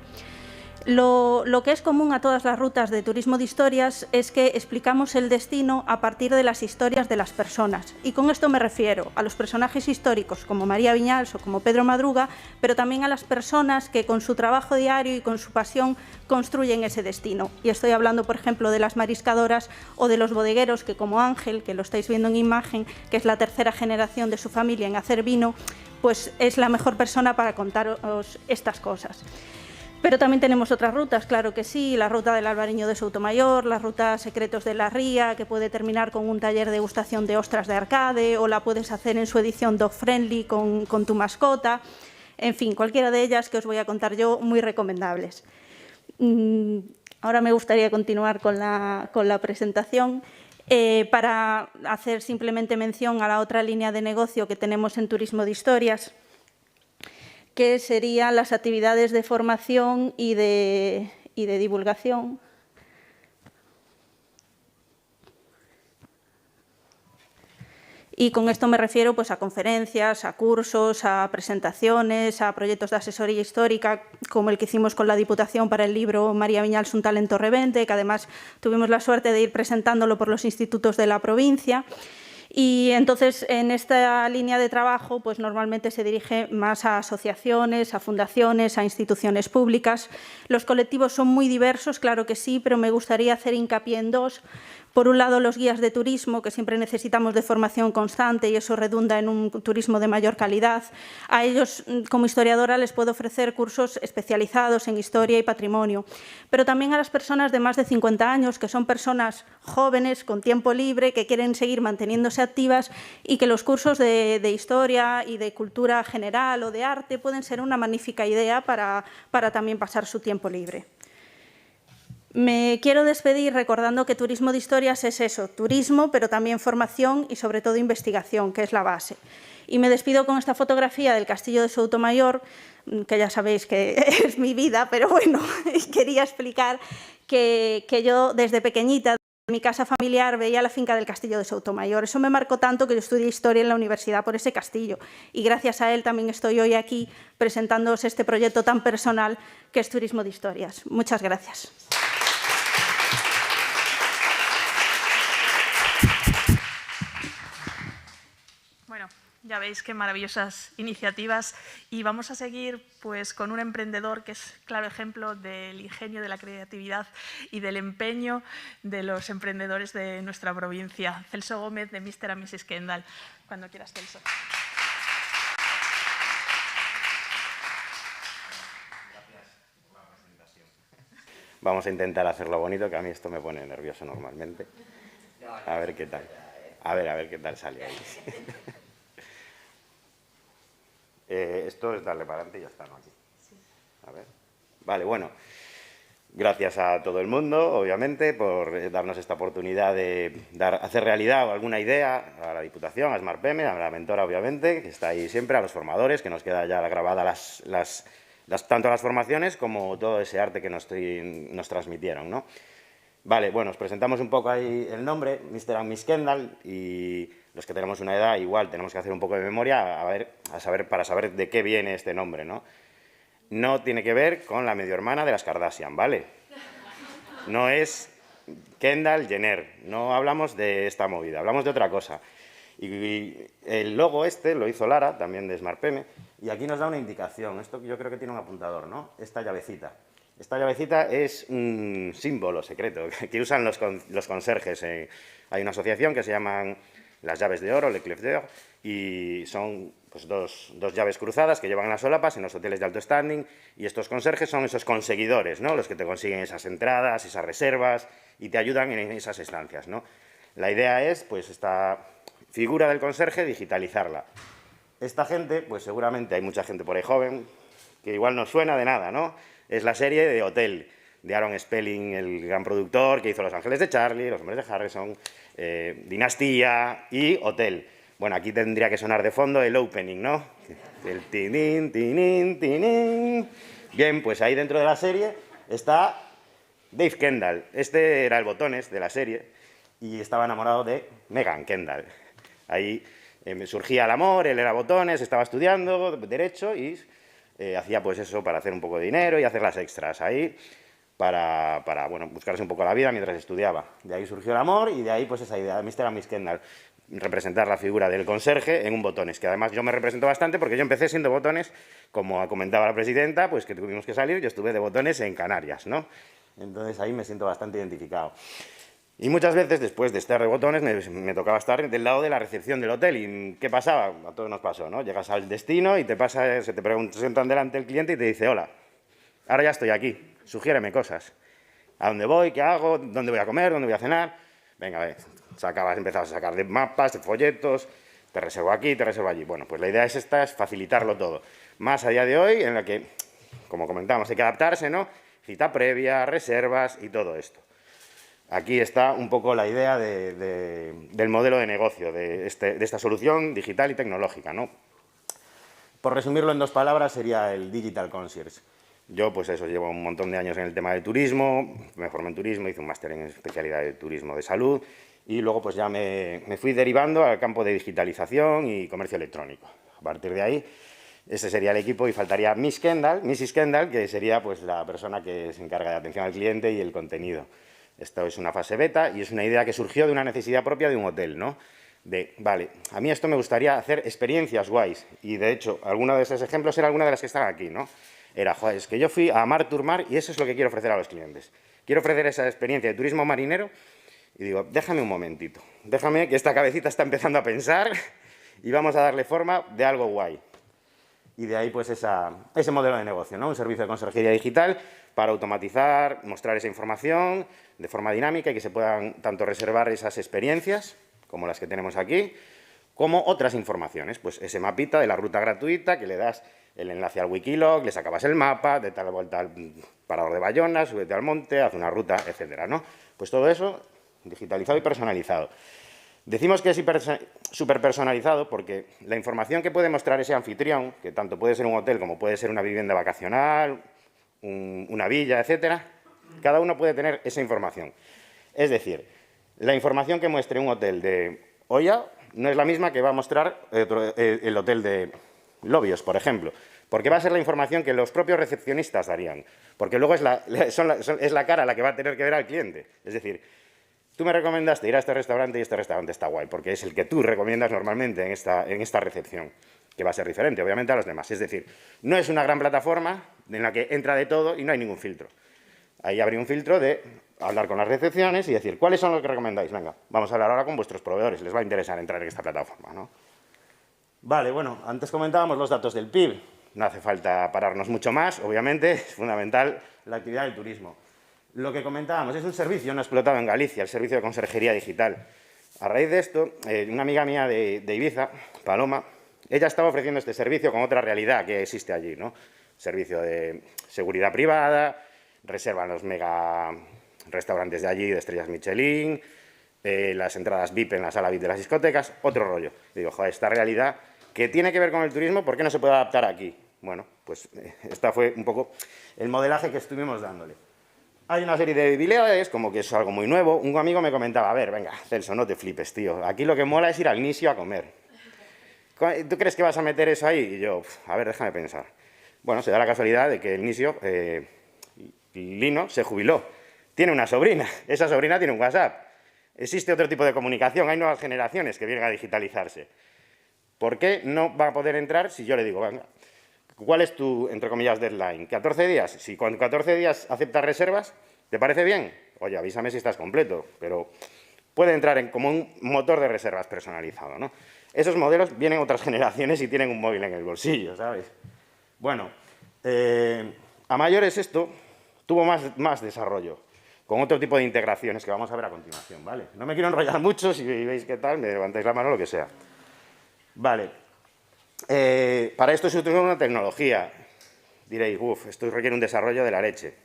Lo que es común a todas las rutas de turismo de historias es que explicamos el destino a partir de las historias de las personas. Y con esto me refiero a los personajes históricos como María Viñals o como Pedro Madruga, pero también a las personas que con su trabajo diario y con su pasión construyen ese destino. Y estoy hablando, por ejemplo, de las mariscadoras o de los bodegueros que como Ángel, que lo estáis viendo en imagen, que es la tercera generación de su familia en hacer vino, pues es la mejor persona para contaros estas cosas. Pero también tenemos otras rutas, claro que sí, la ruta del Albariño de Soutomayor, la ruta Secretos de la Ría, que puede terminar con un taller de degustación de ostras de Arcade, o la puedes hacer en su edición dog friendly con tu mascota. En fin, cualquiera de ellas que os voy a contar yo, muy recomendables. Ahora me gustaría continuar con la presentación. Para hacer simplemente mención a la otra línea de negocio que tenemos en Turismo de Historias, que serían las actividades de formación y de divulgación. Y con esto me refiero pues, a conferencias, a cursos, a presentaciones, a proyectos de asesoría histórica, como el que hicimos con la Diputación para el libro María Viñals, un talento rebelde, que además tuvimos la suerte de ir presentándolo por los institutos de la provincia. Y entonces, en esta línea de trabajo, pues normalmente se dirige más a asociaciones, a fundaciones, a instituciones públicas. Los colectivos son muy diversos, claro que sí, pero me gustaría hacer hincapié en dos. Por un lado, los guías de turismo, que siempre necesitamos de formación constante y eso redunda en un turismo de mayor calidad. A ellos, como historiadora, les puedo ofrecer cursos especializados en historia y patrimonio. Pero también a las personas de más de 50 años, que son personas jóvenes, con tiempo libre, que quieren seguir manteniéndose activas y que los cursos de historia y de cultura general o de arte pueden ser una magnífica idea para también pasar su tiempo libre. Me quiero despedir recordando que Turismo de Historias es eso, turismo, pero también formación y sobre todo investigación, que es la base. Y me despido con esta fotografía del Castillo de Soutomayor, que ya sabéis que es mi vida, pero bueno, quería explicar que yo desde pequeñita, en mi casa familiar, veía la finca del Castillo de Soutomayor. Eso me marcó tanto que yo estudié Historia en la universidad por ese castillo. Y gracias a él también estoy hoy aquí presentándoos este proyecto tan personal que es Turismo de Historias. Muchas gracias. Bueno, ya veis qué maravillosas iniciativas y vamos a seguir pues, con un emprendedor que es claro ejemplo del ingenio, de la creatividad y del empeño de los emprendedores de nuestra provincia. Celso Gómez, de Mr. and Mrs. Kendall. Cuando quieras, Celso. Gracias por la presentación. Vamos a intentar hacerlo bonito, que a mí esto me pone nervioso normalmente. A ver qué tal. A ver qué tal sale ahí. Esto es darle para adelante y ya está, ¿no? Aquí. A ver. Vale, bueno. Gracias a todo el mundo, obviamente, por darnos esta oportunidad de hacer realidad alguna idea a la Diputación, a SmartPM, a la mentora, obviamente, que está ahí siempre, a los formadores, que nos queda ya grabada tanto las formaciones como todo ese arte que nos transmitieron, ¿no? Vale, bueno, os presentamos un poco ahí el nombre, Mr. and Miss Kendall, y los que tenemos una edad igual tenemos que hacer un poco de memoria para saber de qué viene este nombre, ¿no? No tiene que ver con la medio hermana de las Kardashian, ¿vale? No es Kendall Jenner, no hablamos de esta movida, hablamos de otra cosa. Y el logo este lo hizo Lara, también de SmartPM, y aquí nos da una indicación. Esto yo creo que tiene un apuntador, ¿no? Esta llavecita. Esta llavecita es un símbolo secreto que usan los conserjes. Hay una asociación que se llaman las llaves de oro, Le Clef d'Or, y son pues, dos llaves cruzadas que llevan las solapas en los hoteles de alto standing, y estos conserjes son esos conseguidores, ¿no? Los que te consiguen esas entradas, esas reservas, y te ayudan en esas estancias, ¿no? La idea es, pues, esta figura del conserje, digitalizarla. Esta gente, pues seguramente hay mucha gente por ahí joven, que igual no suena de nada, ¿no? Es la serie de Hotel, de Aaron Spelling, el gran productor que hizo Los Ángeles de Charlie, Los Hombres de Harrison, Dinastía y Hotel. Bueno, aquí tendría que sonar de fondo el opening, ¿no? El tinin, tinin, tinin. Bien, pues ahí dentro de la serie está Dave Kendall. Este era el Botones de la serie y estaba enamorado de Meghan Kendall. Ahí surgía el amor, él era Botones, estaba estudiando Derecho y hacía pues eso para hacer un poco de dinero y hacer las extras ahí para bueno, buscarse un poco la vida mientras estudiaba. De ahí surgió el amor y de ahí pues esa idea de Mr. and Miss Kendall, representar la figura del conserje en un Botones, que además yo me represento bastante porque yo empecé siendo Botones, como comentaba la presidenta, pues que tuvimos que salir, yo estuve de Botones en Canarias, ¿no? Entonces ahí me siento bastante identificado. Y muchas veces, después de estar de Botones, me tocaba estar del lado de la recepción del hotel. ¿Y qué pasaba? A todos nos pasó, ¿no? Llegas al destino y se te sientan delante el cliente y te dice, hola, ahora ya estoy aquí, sugiéreme cosas. ¿A dónde voy? ¿Qué hago? ¿Dónde voy a comer? ¿Dónde voy a cenar? Venga, a ver, empezabas a sacar de mapas, de folletos, te reservo aquí, te reservo allí. Bueno, pues la idea es facilitarlo todo. Más a día de hoy, en la que, como comentábamos, hay que adaptarse, ¿no? Cita previa, reservas y todo esto. Aquí está un poco la idea del modelo de negocio, de esta solución digital y tecnológica, ¿no? Por resumirlo en 2 palabras, sería el Digital Concierge. Yo, pues eso, llevo un montón de años en el tema del turismo, me formé en turismo, hice un máster en especialidad de turismo de salud y luego pues ya me fui derivando al campo de digitalización y comercio electrónico. A partir de ahí, ese sería el equipo y faltaría Mrs. Kendall, que sería pues la persona que se encarga de atención al cliente y el contenido. Esto es una fase beta y es una idea que surgió de una necesidad propia de un hotel, ¿no? Vale, a mí esto me gustaría hacer experiencias guays y, de hecho, alguno de esos ejemplos era alguna de las que están aquí, ¿no? Era, joder, es que yo fui a Mar Tour y eso es lo que quiero ofrecer a los clientes. Quiero ofrecer esa experiencia de turismo marinero y digo, déjame un momentito, déjame que esta cabecita está empezando a pensar y vamos a darle forma de algo guay. Y de ahí, pues, ese modelo de negocio, ¿no? Un servicio de conserjería digital para automatizar, mostrar esa información de forma dinámica y que se puedan tanto reservar esas experiencias, como las que tenemos aquí, como otras informaciones. Pues ese mapita de la ruta gratuita que le das el enlace al Wikilog, le sacabas el mapa, de tal vuelta al Parador de Bayona, súbete al monte, haz una ruta, etcétera, ¿no? Pues todo eso digitalizado y personalizado. Decimos que es súper personalizado porque la información que puede mostrar ese anfitrión, que tanto puede ser un hotel como puede ser una vivienda vacacional, una villa, etcétera, cada uno puede tener esa información. Es decir, la información que muestre un hotel de Oya no es la misma que va a mostrar el hotel de Lobios, por ejemplo, porque va a ser la información que los propios recepcionistas darían, porque luego es la cara la que va a tener que ver al cliente. Es decir, tú me recomendaste ir a este restaurante y este restaurante está guay, porque es el que tú recomiendas normalmente en esta recepción, que va a ser diferente, obviamente, a los demás. Es decir, no es una gran plataforma en la que entra de todo y no hay ningún filtro. Ahí habría un filtro de hablar con las recepciones y decir, ¿cuáles son los que recomendáis? Venga, vamos a hablar ahora con vuestros proveedores, les va a interesar entrar en esta plataforma, ¿no? Vale, bueno, antes comentábamos los datos del PIB. No hace falta pararnos mucho más, obviamente, es fundamental la actividad del turismo. Lo que comentábamos es un servicio no explotado en Galicia, el servicio de conserjería digital. A raíz de esto, una amiga mía de Ibiza, Paloma, ella estaba ofreciendo este servicio con otra realidad que existe allí, ¿no? Servicio de seguridad privada, reservan los mega restaurantes de allí, de estrellas Michelin, las entradas VIP en la sala VIP de las discotecas, otro rollo. Y digo, joder, esta realidad que tiene que ver con el turismo, ¿por qué no se puede adaptar aquí? Bueno, pues esta fue un poco el modelaje que estuvimos dándole. Hay una serie de debilidades, como que es algo muy nuevo. Un amigo me comentaba, a ver, venga, Celso, no te flipes, tío. Aquí lo que mola es ir al Nisio a comer. ¿Tú crees que vas a meter eso ahí? Y yo, a ver, déjame pensar. Bueno, se da la casualidad de que el Nisio, Lino, se jubiló. Tiene una sobrina. Esa sobrina tiene un WhatsApp. Existe otro tipo de comunicación. Hay nuevas generaciones que vienen a digitalizarse. ¿Por qué no va a poder entrar si yo le digo, venga, ¿cuál es tu, entre comillas, deadline? ¿14 días? Si con 14 días aceptas reservas, ¿te parece bien? Oye, avísame si estás completo, pero puede entrar como un motor de reservas personalizado, ¿no? Esos modelos vienen otras generaciones y tienen un móvil en el bolsillo, ¿sabes? Bueno, a mayores esto tuvo más desarrollo, con otro tipo de integraciones que vamos a ver a continuación, ¿vale? No me quiero enrollar mucho, si veis qué tal, me levantáis la mano, lo que sea. Vale. Para esto se utiliza una tecnología. Diréis, esto requiere un desarrollo de la leche.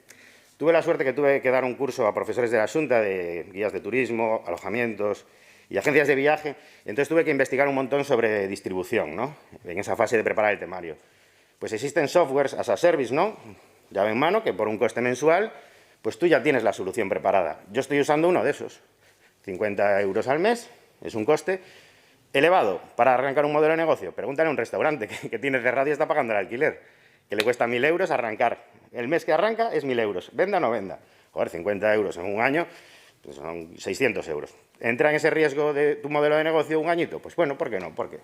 Tuve la suerte que tuve que dar un curso a profesores de la Xunta de guías de turismo, alojamientos y agencias de viaje, y entonces tuve que investigar un montón sobre distribución, ¿no? En esa fase de preparar el temario. Pues existen softwares as a service, ¿no? Llave en mano, que por un coste mensual, pues tú ya tienes la solución preparada. Yo estoy usando uno de esos. 50 € al mes, es un coste elevado para arrancar un modelo de negocio. Pregúntale a un restaurante que tiene cerrado y está pagando el alquiler, que le cuesta 1.000 € arrancar. El mes que arranca es 1.000 €, venda o no venda. Joder, 50 € en un año, pues son 600 €. ¿Entra en ese riesgo de tu modelo de negocio un añito? Pues bueno, ¿por qué no? Porque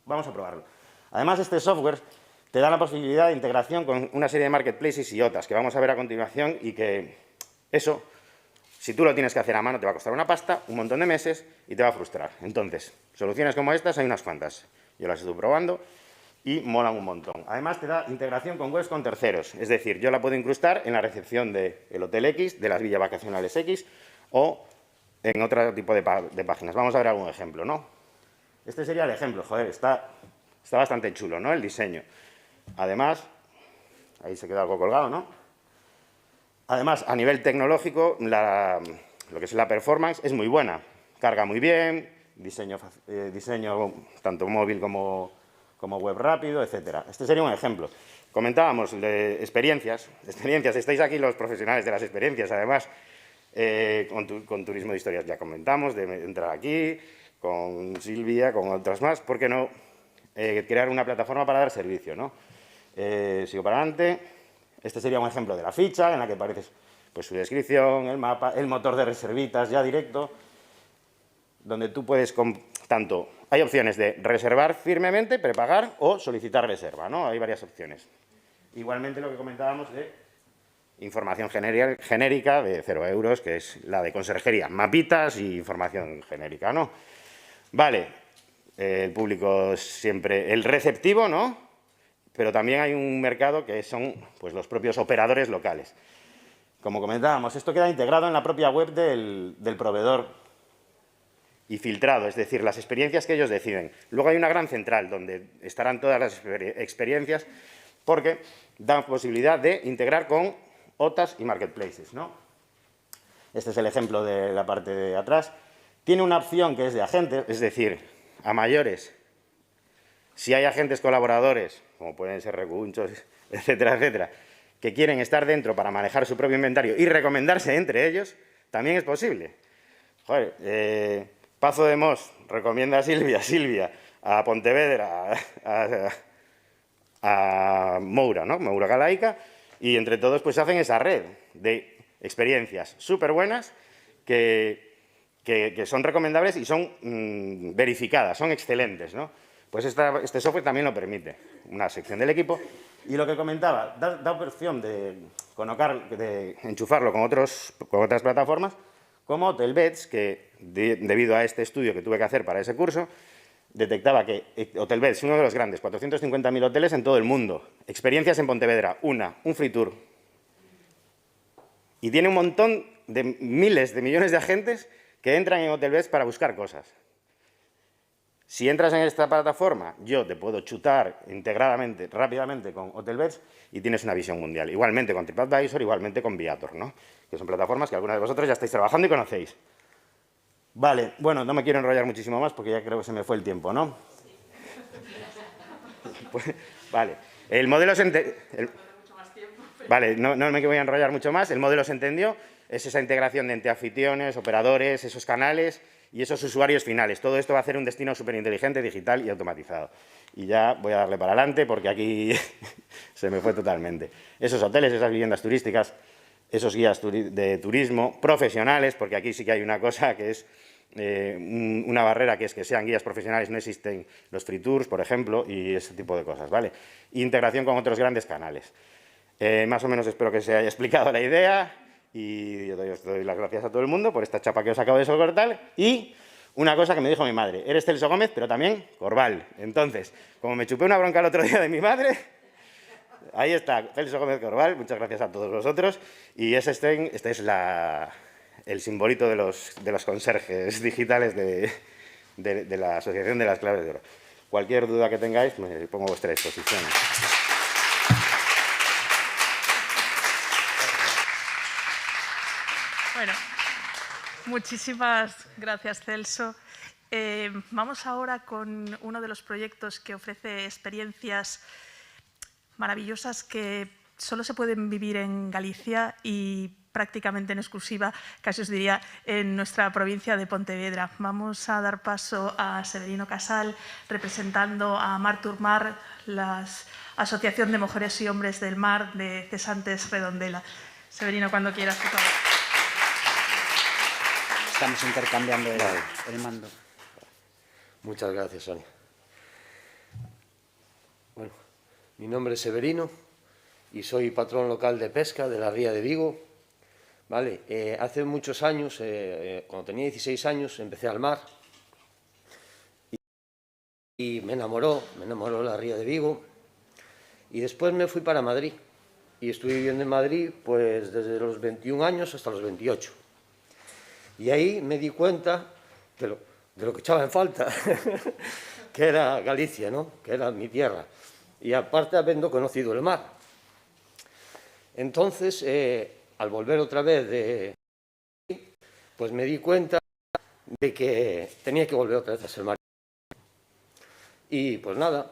vamos a probarlo. Además, este software te da la posibilidad de integración con una serie de marketplaces y otras que vamos a ver a continuación y que eso, si tú lo tienes que hacer a mano, te va a costar una pasta, un montón de meses y te va a frustrar. Entonces, soluciones como estas hay unas cuantas. Yo las estoy probando y molan un montón. Además, te da integración con webs con terceros. Es decir, yo la puedo incrustar en la recepción del Hotel X, de las villas vacacionales X o en otro tipo de páginas. Vamos a ver algún ejemplo, ¿no? Este sería el ejemplo. Joder, está bastante chulo, ¿no? El diseño. Además, ahí se queda algo colgado, ¿no? Además, a nivel tecnológico, lo que es la performance es muy buena. Carga muy bien, diseño tanto móvil como web rápido, etc. Este sería un ejemplo. Comentábamos de experiencias. Estáis aquí los profesionales de las experiencias, además. Con Turismo de Historias ya comentamos, de entrar aquí, con Silvia, con otras más. ¿Por qué no crear una plataforma para dar servicio, ¿no? Sigo para adelante. Este sería un ejemplo de la ficha, en la que aparece pues, su descripción, el mapa, el motor de reservitas ya directo, donde tú puedes, tanto, hay opciones de reservar firmemente, prepagar o solicitar reserva, ¿no? Hay varias opciones. Igualmente lo que comentábamos de información genérica de 0 €, que es la de conserjería, mapitas y información genérica, ¿no? Vale, el público siempre, el receptivo, ¿no? Pero también hay un mercado que son pues, los propios operadores locales. Como comentábamos, esto queda integrado en la propia web del proveedor y filtrado, es decir, las experiencias que ellos deciden. Luego hay una gran central donde estarán todas las experiencias porque dan posibilidad de integrar con OTAs y marketplaces, ¿no? Este es el ejemplo de la parte de atrás. Tiene una opción que es de agentes, es decir, a mayores. Si hay agentes colaboradores, como pueden ser recunchos, etcétera, etcétera, que quieren estar dentro para manejar su propio inventario y recomendarse entre ellos, también es posible. Joder, Pazo de Mos recomienda a Silvia, a Pontevedra, a Moura, ¿no? Moura Galaica, y entre todos pues hacen esa red de experiencias súper buenas que son recomendables y son verificadas, son excelentes, ¿no? Pues este software también lo permite, una sección del equipo. Y lo que comentaba, da opción de enchufarlo con otras plataformas, como Hotelbeds, que debido a este estudio que tuve que hacer para ese curso, detectaba que Hotelbeds es uno de los grandes, 450.000 hoteles en todo el mundo. Experiencias en Pontevedra, un free tour. Y tiene un montón de miles de millones de agentes que entran en Hotelbeds para buscar cosas. Si entras en esta plataforma, yo te puedo chutar integradamente, rápidamente con Hotelbeds y tienes una visión mundial. Igualmente con TripAdvisor, igualmente con Viator, ¿no? Que son plataformas que algunos de vosotros ya estáis trabajando y conocéis. Vale, bueno, no me quiero enrollar muchísimo más porque ya creo que se me fue el tiempo, ¿no? Pues, vale, el modelo se Vale, no me voy a enrollar mucho más. El modelo se entendió, es esa integración de entre anfitriones, operadores, esos canales y esos usuarios finales. Todo esto va a hacer un destino súper inteligente, digital y automatizado. Y ya voy a darle para adelante porque aquí se me fue totalmente. Esos hoteles, esas viviendas turísticas, esos guías de turismo profesionales, porque aquí sí que hay una cosa que es una barrera, que es que sean guías profesionales, no existen los free tours, por ejemplo, y ese tipo de cosas, ¿vale? Integración con otros grandes canales. Más o menos espero que se haya explicado la idea y yo os doy las gracias a todo el mundo por esta chapa que os acabo de soltar. Y una cosa que me dijo mi madre, eres Celso Gómez, pero también Corbal. Entonces, como me chupé una bronca el otro día de mi madre, ahí está, Celso Gómez Corbal, muchas gracias a todos vosotros. Y este es el simbolito de los conserjes digitales de la Asociación de las Claves de Oro. Cualquier duda que tengáis, me pongo a vuestra disposición. Bueno, muchísimas gracias, Celso. Vamos ahora con uno de los proyectos que ofrece experiencias maravillosas que solo se pueden vivir en Galicia y prácticamente en exclusiva, casi os diría, en nuestra provincia de Pontevedra. Vamos a dar paso a Severino Casal, representando a Mar Turmar, la Asociación de Mujeres y Hombres del Mar de Cesantes Redondela. Severino, cuando quieras, por favor. Estamos intercambiando el mando. Muchas gracias, Sonia. Bueno, mi nombre es Severino y soy patrón local de pesca de la Ría de Vigo. Vale, hace muchos años, cuando tenía 16 años, empecé al mar y me enamoró la Ría de Vigo y después me fui para Madrid y estuve viviendo en Madrid pues desde los 21 años hasta los 28. Y ahí me di cuenta de lo que echaba en falta, que era Galicia, ¿no? Que era mi tierra. Y aparte habiendo conocido el mar. Entonces, al volver otra vez pues me di cuenta de que tenía que volver otra vez a ser marinero. Y pues nada,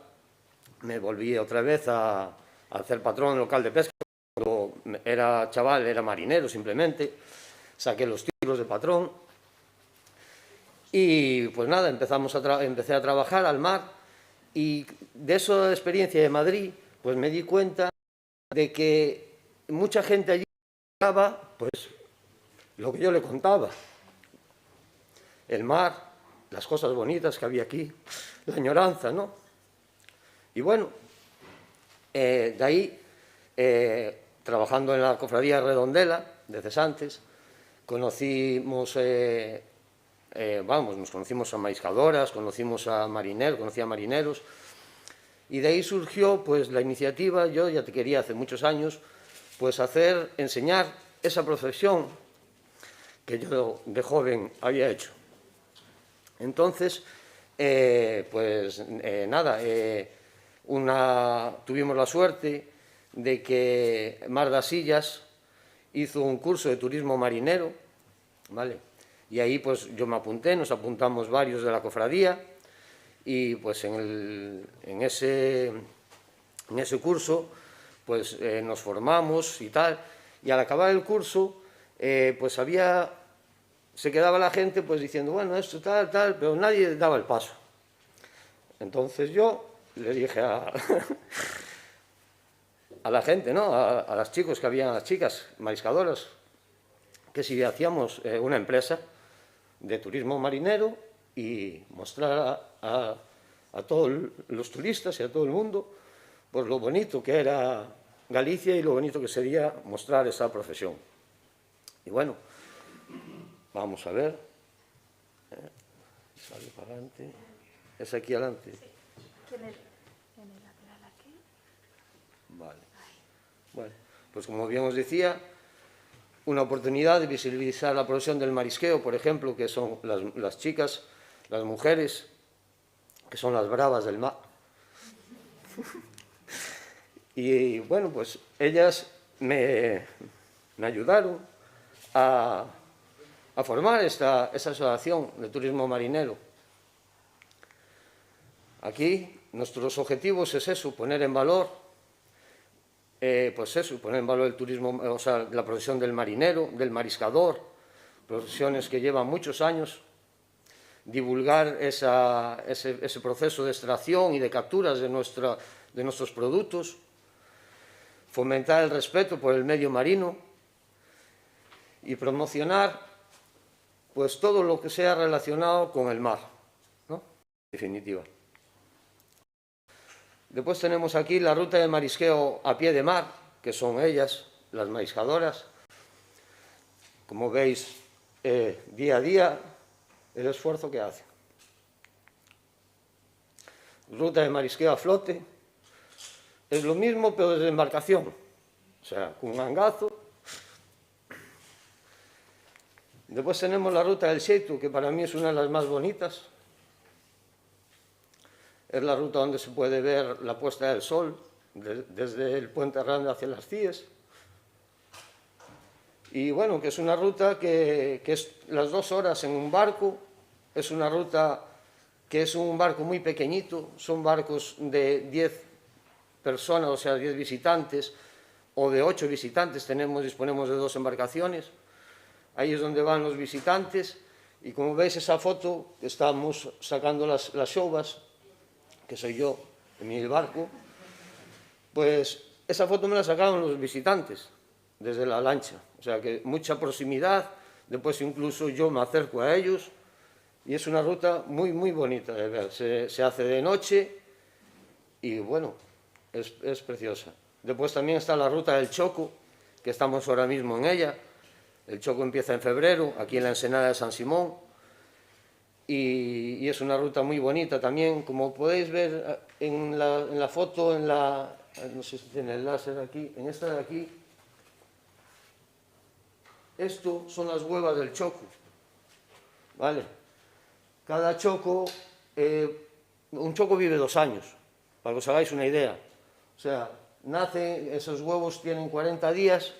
me volví otra vez a hacer patrón local de pesca. Cuando era chaval, era marinero simplemente. Saqué los títulos de patrón y pues nada, empecé a trabajar al mar y de esa experiencia de Madrid pues me di cuenta de que mucha gente allí contaba pues lo que yo le contaba, el mar, las cosas bonitas que había aquí, la añoranza, ¿no? Y bueno, de ahí, trabajando en la cofradía Redondela de Cesantes, nos conocimos a mariscadoras, conocimos a marineros, conocí a marineros, y de ahí surgió pues la iniciativa, yo ya te quería hace muchos años, pues enseñar esa profesión que yo de joven había hecho. Entonces, tuvimos la suerte de que Mar das Illas hizo un curso de turismo marinero, ¿vale? Y ahí pues yo me apunté, nos apuntamos varios de la cofradía y pues en ese curso pues nos formamos y tal, y al acabar el curso pues se quedaba la gente pues diciendo, bueno, esto tal, pero nadie daba el paso. Entonces yo le dije a la gente, ¿no? A las chicos que habían, las chicas mariscadoras, que si hacíamos una empresa de turismo marinero y mostrar a todos los turistas y a todo el mundo pues lo bonito que era Galicia y lo bonito que sería mostrar esa profesión. Y bueno, vamos a ver. Sale para adelante. ¿Es aquí adelante? Sí. En el lateral aquí. Vale. Bueno, pues como bien os decía, una oportunidad de visibilizar la profesión del marisqueo, por ejemplo, que son las chicas, las mujeres, que son las bravas del mar. Y bueno, pues ellas me ayudaron a formar esa asociación de turismo marinero. Aquí nuestros objetivos es eso, poner en valor, poner en valor el turismo, o sea, la profesión del marinero, del mariscador, profesiones que llevan muchos años, divulgar ese proceso de extracción y de capturas de nuestros productos, fomentar el respeto por el medio marino y promocionar pues todo lo que sea relacionado con el mar, ¿no? En definitiva. Después tenemos aquí la ruta de marisqueo a pie de mar, que son ellas, las mariscadoras. Como veis, día a día, el esfuerzo que hacen. Ruta de marisqueo a flote. Es lo mismo, pero desde embarcación. O sea, con un angazo. Después tenemos la ruta del Xeitu, que para mí es una de las más bonitas. Es la ruta donde se puede ver la puesta del sol, desde el Puente Grande hacia las Cíes. Y bueno, que es una ruta que es las 2 horas en un barco. Es una ruta que es un barco muy pequeñito. Son barcos de 10 personas, o sea, 10 visitantes, o de 8 visitantes. Disponemos de 2 embarcaciones. Ahí es donde van los visitantes. Y como veis esa foto, estamos sacando las xovas, que soy yo, en mi barco, pues esa foto me la sacaron los visitantes desde la lancha. O sea que mucha proximidad, después incluso yo me acerco a ellos y es una ruta muy, muy bonita de ver. Se hace de noche y bueno, es preciosa. Después también está la ruta del Choco, que estamos ahora mismo en ella. El Choco empieza en febrero, aquí en la ensenada de San Simón. Y es una ruta muy bonita también, como podéis ver en la foto, no sé si tiene el láser aquí, en esta de aquí. Esto son las huevas del choco, ¿vale? Cada choco, un choco vive 2 años, para que os hagáis una idea. O sea, esos huevos tienen 40 días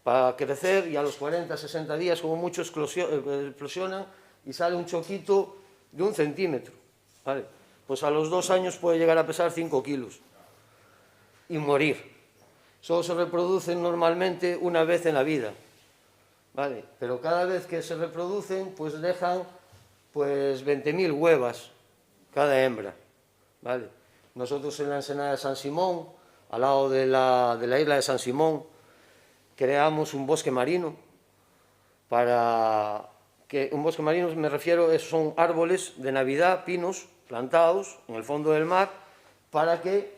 para crecer y a los 40, 60 días como mucho explosionan y sale un choquito de 1 centímetro, ¿vale? Pues a los 2 años puede llegar a pesar 5 kilos y morir. Solo se reproducen normalmente una vez en la vida, ¿vale? Pero cada vez que se reproducen, pues dejan pues 20.000 huevas cada hembra, ¿vale? Nosotros en la ensenada de San Simón, al lado de la isla de San Simón, creamos un bosque marino un bosque marino, me refiero, son árboles de Navidad, pinos, plantados en el fondo del mar, para que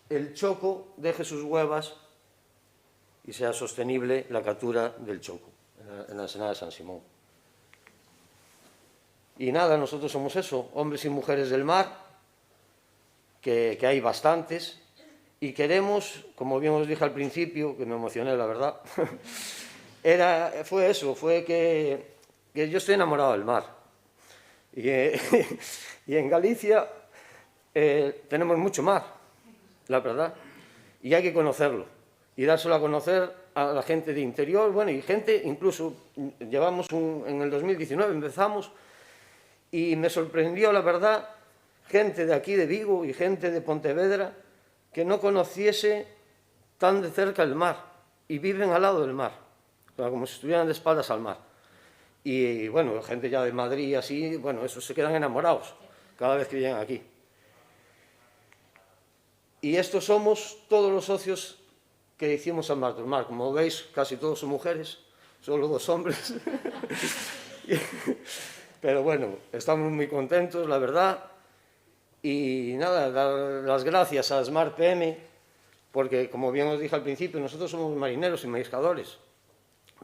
el choco deje sus huevas y sea sostenible la captura del choco en la ensenada de San Simón. Y nada, nosotros somos eso, hombres y mujeres del mar, que hay bastantes, y queremos, como bien os dije al principio, que me emocioné, la verdad, fue que yo estoy enamorado del mar. Y en Galicia tenemos mucho mar, la verdad, y hay que conocerlo, y dárselo a conocer a la gente de interior, bueno, y gente, incluso, en el 2019 empezamos, y me sorprendió, la verdad, gente de aquí de Vigo y gente de Pontevedra que no conociese tan de cerca el mar, y viven al lado del mar, o sea, como si estuvieran de espaldas al mar. Y bueno, gente ya de Madrid y así, bueno, esos se quedan enamorados cada vez que llegan aquí. Y estos somos todos los socios que hicimos San Marcos Mar. Como veis, casi todos son mujeres, solo 2 hombres. Pero bueno, estamos muy contentos, la verdad. Y nada, dar las gracias a Smart PM, porque como bien os dije al principio, nosotros somos marineros y mariscadores.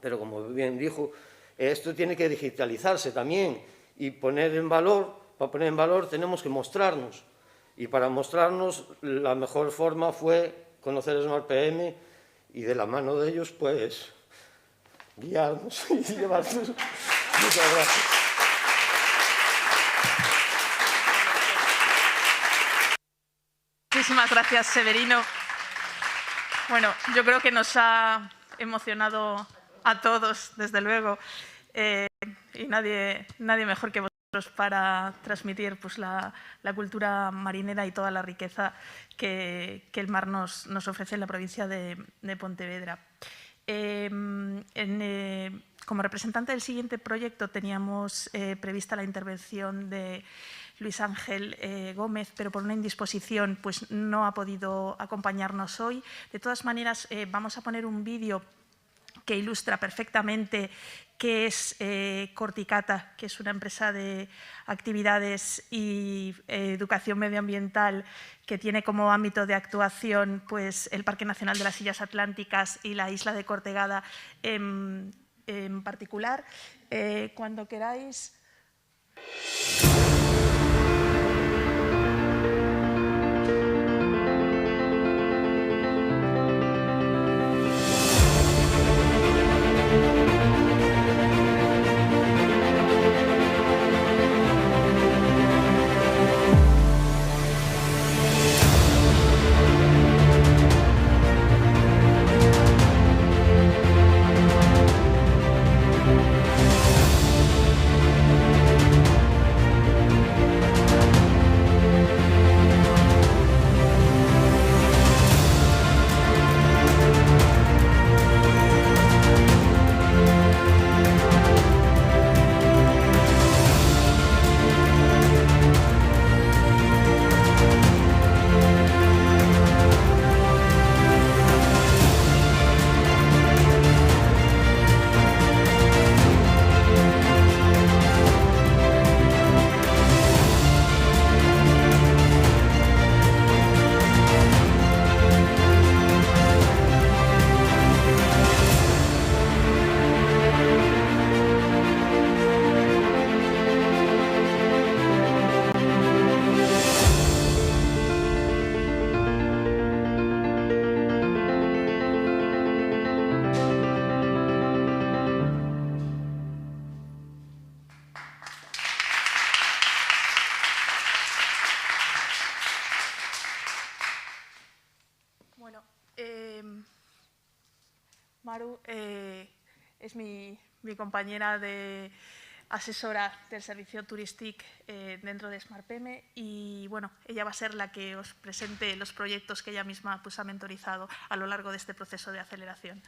Pero como bien dijo, esto tiene que digitalizarse también y poner en valor. Para poner en valor tenemos que mostrarnos. Y para mostrarnos la mejor forma fue conocer Smart PM y de la mano de ellos, pues, guiarnos y llevarnos. Muchas gracias. Muchísimas gracias, Severino. Bueno, yo creo que nos ha emocionado a todos, desde luego, y nadie mejor que vosotros para transmitir pues, la cultura marinera y toda la riqueza que el mar nos ofrece en la provincia de Pontevedra. Como representante del siguiente proyecto teníamos prevista la intervención de Luis Ángel Gómez, pero por una indisposición pues, no ha podido acompañarnos hoy. De todas maneras, vamos a poner un vídeo que ilustra perfectamente qué es Corticata, que es una empresa de actividades y educación medioambiental que tiene como ámbito de actuación pues, el Parque Nacional de las Illas Atlánticas y la isla de Cortegada en particular. Cuando queráis. Bueno, Maru es mi compañera de asesora del servicio turístico dentro de SmartPM y bueno, ella va a ser la que os presente los proyectos que ella misma pues, ha mentorizado a lo largo de este proceso de aceleración.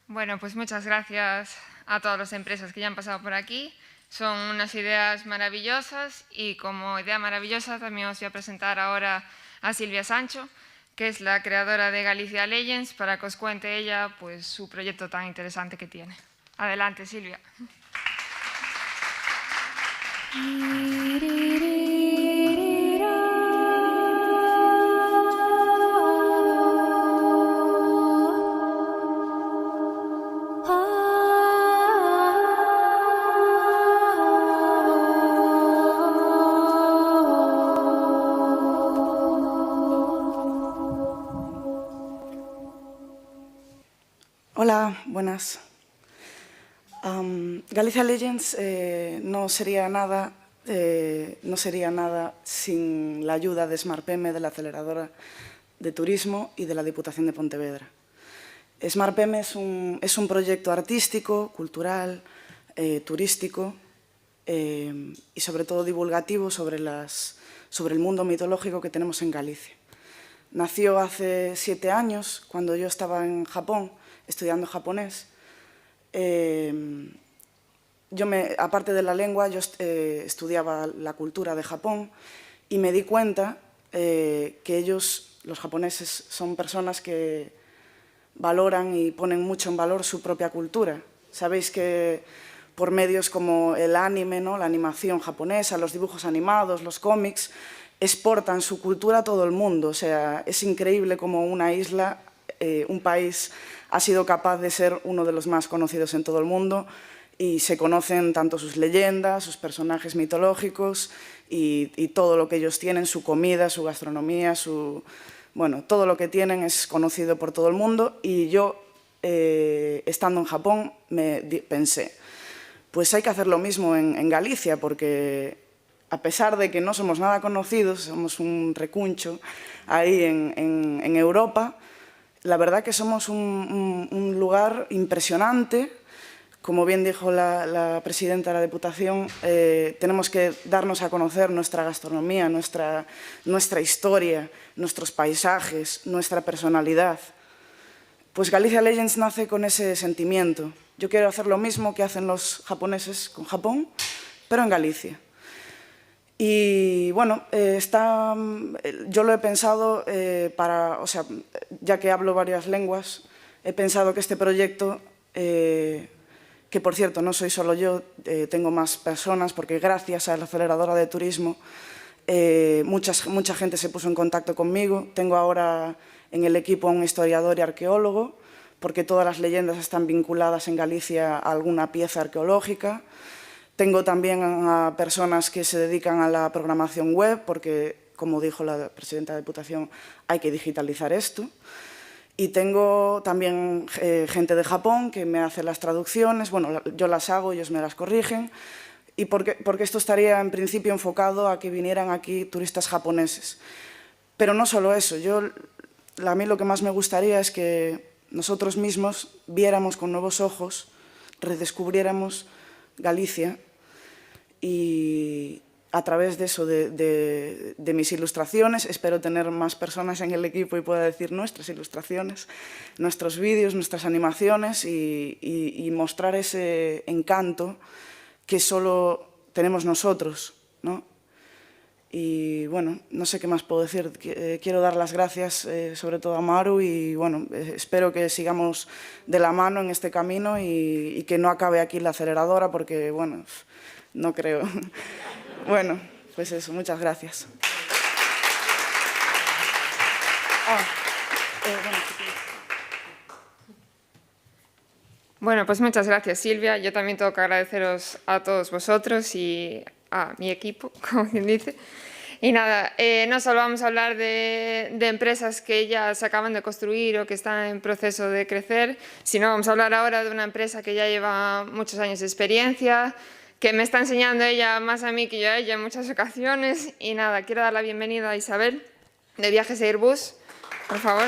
Bueno, pues muchas gracias a todas las empresas que ya han pasado por aquí. Son unas ideas maravillosas y como idea maravillosa también os voy a presentar ahora a Silvia Sancho, que es la creadora de Galicia Legends, para que os cuente ella pues, su proyecto tan interesante que tiene. Adelante, Silvia. Hola, buenas. Galicia Legends no sería nada sin la ayuda de SmartPM, de la aceleradora de turismo y de la Diputación de Pontevedra. SmartPM es un proyecto artístico, cultural, turístico y sobre todo divulgativo sobre el mundo mitológico que tenemos en Galicia. Nació hace 7 años, cuando yo estaba en Japón, estudiando japonés. Aparte de la lengua, yo estudiaba la cultura de Japón y me di cuenta que ellos, los japoneses, son personas que valoran y ponen mucho en valor su propia cultura. Sabéis que por medios como el anime, ¿no?, la animación japonesa, los dibujos animados, los cómics, exportan su cultura a todo el mundo. O sea, es increíble cómo una isla, un país, ha sido capaz de ser uno de los más conocidos en todo el mundo y se conocen tanto sus leyendas, sus personajes mitológicos y todo lo que ellos tienen, su comida, su gastronomía, bueno, todo lo que tienen es conocido por todo el mundo y yo, estando en Japón, pensé, pues hay que hacer lo mismo en Galicia, porque a pesar de que no somos nada conocidos, somos un recuncho ahí en Europa, la verdad que somos un lugar impresionante. Como bien dijo la presidenta de la Diputación, tenemos que darnos a conocer nuestra gastronomía, nuestra historia, nuestros paisajes, nuestra personalidad. Pues Galicia Legends nace con ese sentimiento. Yo quiero hacer lo mismo que hacen los japoneses con Japón, pero en Galicia. Y bueno, yo lo he pensado ya que hablo varias lenguas, he pensado que este proyecto, que por cierto no soy solo yo, tengo más personas, porque gracias a la aceleradora de turismo mucha gente se puso en contacto conmigo. Tengo ahora en el equipo a un historiador y arqueólogo, porque todas las leyendas están vinculadas en Galicia a alguna pieza arqueológica. Tengo también a personas que se dedican a la programación web, porque, como dijo la presidenta de la Diputación, hay que digitalizar esto. Y tengo también gente de Japón que me hace las traducciones. Bueno, yo las hago, ellos me las corrigen. Y porque esto estaría en principio enfocado a que vinieran aquí turistas japoneses. Pero no solo eso, a mí lo que más me gustaría es que nosotros mismos viéramos con nuevos ojos, redescubriéramos Galicia, y a través de eso, de mis ilustraciones, espero tener más personas en el equipo y pueda decir nuestras ilustraciones, nuestros vídeos, nuestras animaciones, y mostrar ese encanto que solo tenemos nosotros, ¿no? Y bueno, no sé qué más puedo decir. Quiero dar las gracias sobre todo a Maru, y bueno, espero que sigamos de la mano en este camino y que no acabe aquí la aceleradora, porque bueno, no creo. Bueno, pues eso, muchas gracias. Bueno, pues muchas gracias, Silvia. Yo también tengo que agradeceros a todos vosotros y a mi equipo, como quien dice. Y nada, no solo vamos a hablar de empresas que ya se acaban de construir o que están en proceso de crecer, sino vamos a hablar ahora de una empresa que ya lleva muchos años de experiencia, que me está enseñando ella más a mí que yo a ella en muchas ocasiones. Y nada, quiero dar la bienvenida a Isabel, de Viajes Airbus, por favor.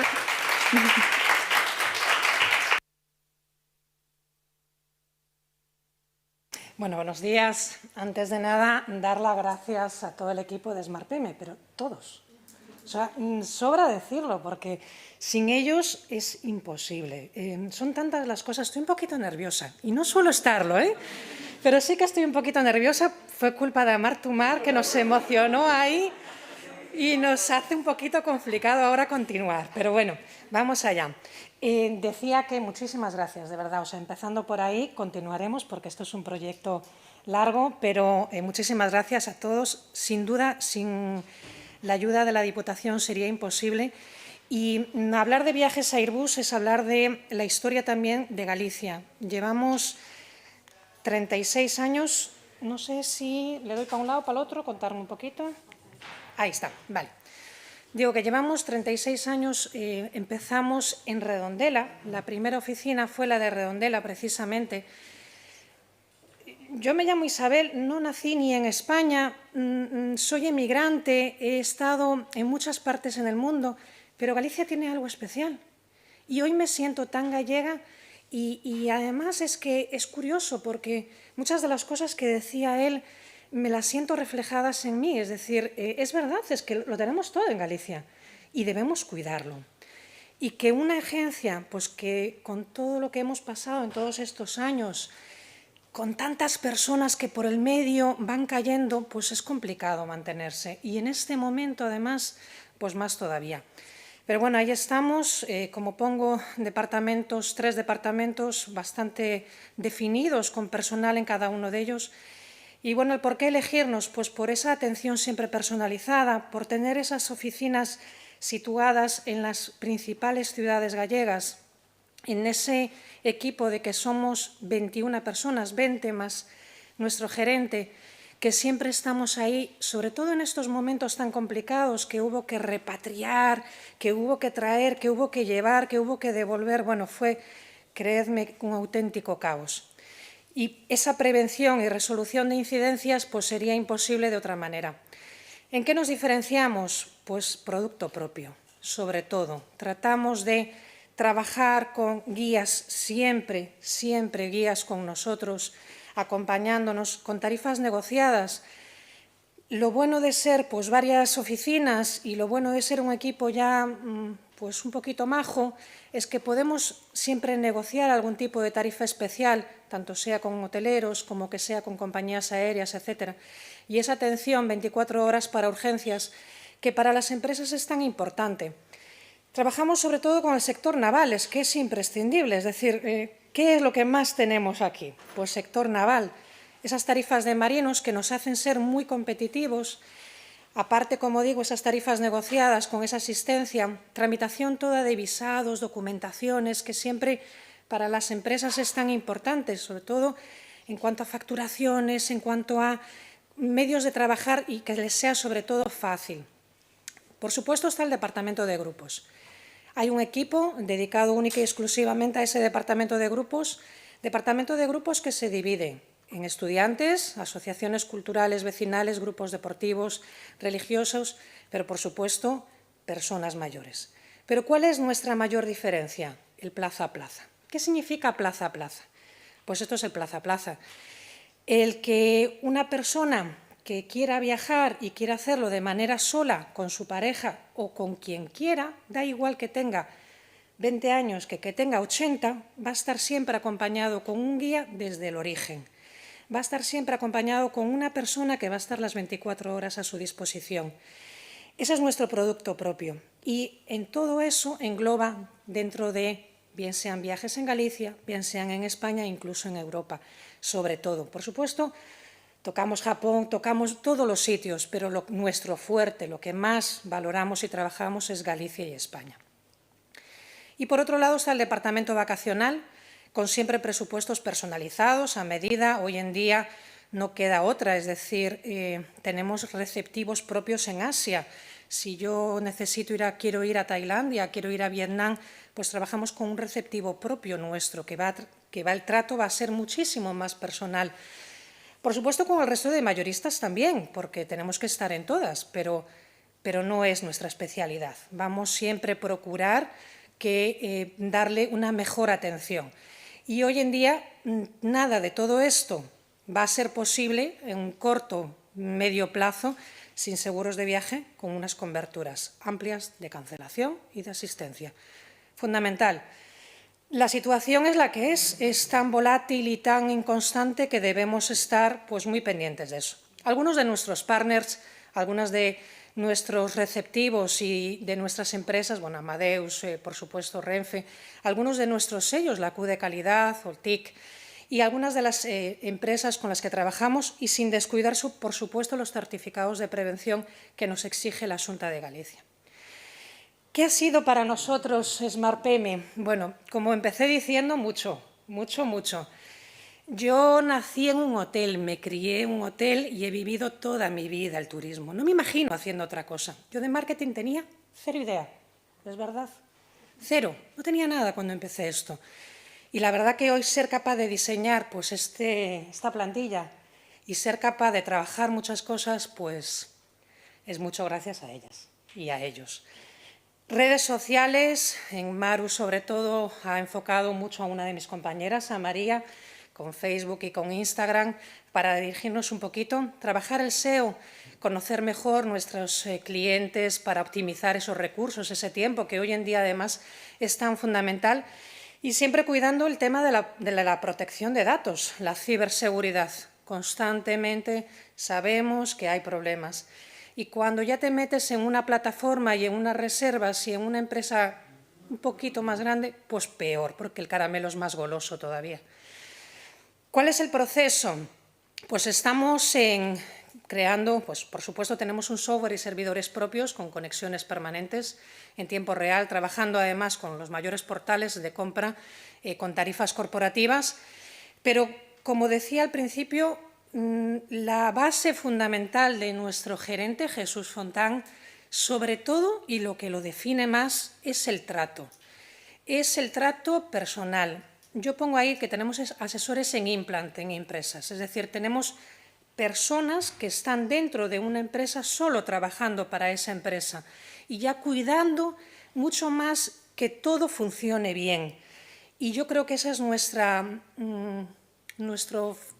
Bueno, buenos días. Antes de nada, dar las gracias a todo el equipo de SmartPM, pero todos. O sea, sobra decirlo, porque sin ellos es imposible. Son tantas las cosas, estoy un poquito nerviosa, y no suelo estarlo, pero sí que estoy un poquito nerviosa. Fue culpa de Mar to Mar, que nos emocionó ahí y nos hace un poquito complicado ahora continuar. Pero bueno, vamos allá. Decía que muchísimas gracias, de verdad. O sea, empezando por ahí, continuaremos, porque esto es un proyecto largo, pero muchísimas gracias a todos. Sin duda, sin la ayuda de la Diputación sería imposible. Y hablar de Viajes Airbus es hablar de la historia también de Galicia. Llevamos 36 años, no sé si le doy para un lado o para el otro, contarme un poquito. Ahí está, vale. Digo que llevamos 36 años, empezamos en Redondela, la primera oficina fue la de Redondela precisamente. Yo me llamo Isabel, no nací ni en España, soy emigrante, he estado en muchas partes en el mundo, pero Galicia tiene algo especial y hoy me siento tan gallega. Y además es que es curioso, porque muchas de las cosas que decía él me las siento reflejadas en mí. Es decir, es verdad, es que lo tenemos todo en Galicia y debemos cuidarlo. Y que una agencia, pues que con todo lo que hemos pasado en todos estos años, con tantas personas que por el medio van cayendo, pues es complicado mantenerse. Y en este momento, además, pues más todavía. Pero bueno, ahí estamos, como pongo departamentos, 3 departamentos bastante definidos, con personal en cada uno de ellos. Y bueno, ¿el por qué elegirnos? Pues por esa atención siempre personalizada, por tener esas oficinas situadas en las principales ciudades gallegas, en ese equipo de que somos 21 personas, 20 más nuestro gerente, que siempre estamos ahí, sobre todo en estos momentos tan complicados, que hubo que repatriar, que hubo que traer, que hubo que llevar, que hubo que devolver. Bueno, fue, creedme, un auténtico caos. Y esa prevención y resolución de incidencias pues sería imposible de otra manera. ¿En qué nos diferenciamos? Pues producto propio, sobre todo. Tratamos de trabajar con guías, siempre guías con nosotros, acompañándonos con tarifas negociadas. Lo bueno de ser pues varias oficinas y lo bueno de ser un equipo ya pues un poquito majo es que podemos siempre negociar algún tipo de tarifa especial, tanto sea con hoteleros como que sea con compañías aéreas, etcétera. Y esa atención 24 horas para urgencias, que para las empresas es tan importante. Trabajamos sobre todo con el sector naval, que es imprescindible, es decir, ¿qué es lo que más tenemos aquí? Pues sector naval. Esas tarifas de marinos que nos hacen ser muy competitivos, aparte, como digo, esas tarifas negociadas con esa asistencia, tramitación toda de visados, documentaciones, que siempre para las empresas es tan importante, sobre todo en cuanto a facturaciones, en cuanto a medios de trabajar y que les sea sobre todo fácil. Por supuesto está el departamento de grupos. Hay un equipo dedicado única y exclusivamente a ese departamento de grupos que se divide en estudiantes, asociaciones culturales, vecinales, grupos deportivos, religiosos, pero, por supuesto, personas mayores. Pero, ¿cuál es nuestra mayor diferencia? El plaza a plaza. ¿Qué significa plaza a plaza? Pues esto es el plaza a plaza. El que una persona que quiera viajar y quiera hacerlo de manera sola, con su pareja o con quien quiera, da igual que tenga 20 años que tenga 80, va a estar siempre acompañado con un guía desde el origen. Va a estar siempre acompañado con una persona que va a estar las 24 horas a su disposición. Ese es nuestro producto propio y en todo eso engloba dentro de, bien sean viajes en Galicia, bien sean en España, incluso en Europa, sobre todo. Por supuesto, tocamos Japón, tocamos todos los sitios, pero nuestro fuerte, lo que más valoramos y trabajamos es Galicia y España. Y por otro lado está el departamento vacacional, con siempre presupuestos personalizados, a medida. Hoy en día no queda otra, es decir, tenemos receptivos propios en Asia. Si yo quiero ir a Tailandia, quiero ir a Vietnam, pues trabajamos con un receptivo propio nuestro, el trato va a ser muchísimo más personal. Por supuesto, con el resto de mayoristas también, porque tenemos que estar en todas, pero no es nuestra especialidad. Vamos siempre a procurar darle una mejor atención. Y hoy en día nada de todo esto va a ser posible en un corto, medio plazo sin seguros de viaje, con unas coberturas amplias de cancelación y de asistencia. Fundamental. La situación es la que es tan volátil y tan inconstante que debemos estar pues, muy pendientes de eso. Algunos de nuestros partners, algunas de nuestros receptivos y de nuestras empresas, bueno, Amadeus, por supuesto, Renfe, algunos de nuestros sellos, la Q de calidad o el TIC, y algunas de las empresas con las que trabajamos y sin descuidar, por supuesto, los certificados de prevención que nos exige la Xunta de Galicia. ¿Qué ha sido para nosotros SmartPM? Bueno, como empecé diciendo, mucho. Yo nací en un hotel, me crié en un hotel y he vivido toda mi vida el turismo. No me imagino haciendo otra cosa. Yo de marketing tenía cero idea, ¿es verdad? Cero, no tenía nada cuando empecé esto. Y la verdad que hoy ser capaz de diseñar pues, esta plantilla y ser capaz de trabajar muchas cosas, pues es mucho gracias a ellas y a ellos. Redes sociales, en Maru sobre todo ha enfocado mucho a una de mis compañeras, a María, con Facebook y con Instagram, para dirigirnos un poquito, trabajar el SEO, conocer mejor nuestros clientes para optimizar esos recursos, ese tiempo que hoy en día además es tan fundamental y siempre cuidando el tema de la protección de datos, la ciberseguridad. Constantemente sabemos que hay problemas y cuando ya te metes en una plataforma y en unas reservas y en una empresa un poquito más grande, pues peor, porque el caramelo es más goloso todavía. ¿Cuál es el proceso? Pues estamos creando, pues por supuesto tenemos un software y servidores propios con conexiones permanentes en tiempo real, trabajando además con los mayores portales de compra con tarifas corporativas, pero como decía al principio, la base fundamental de nuestro gerente, Jesús Fontán, sobre todo, y lo que lo define más, es el trato. Es el trato personal. yo pongo ahí que tenemos asesores en implant, en empresas, es decir, tenemos personas que están dentro de una empresa solo trabajando para esa empresa y ya cuidando mucho más que todo funcione bien. Y yo creo que ese es nuestro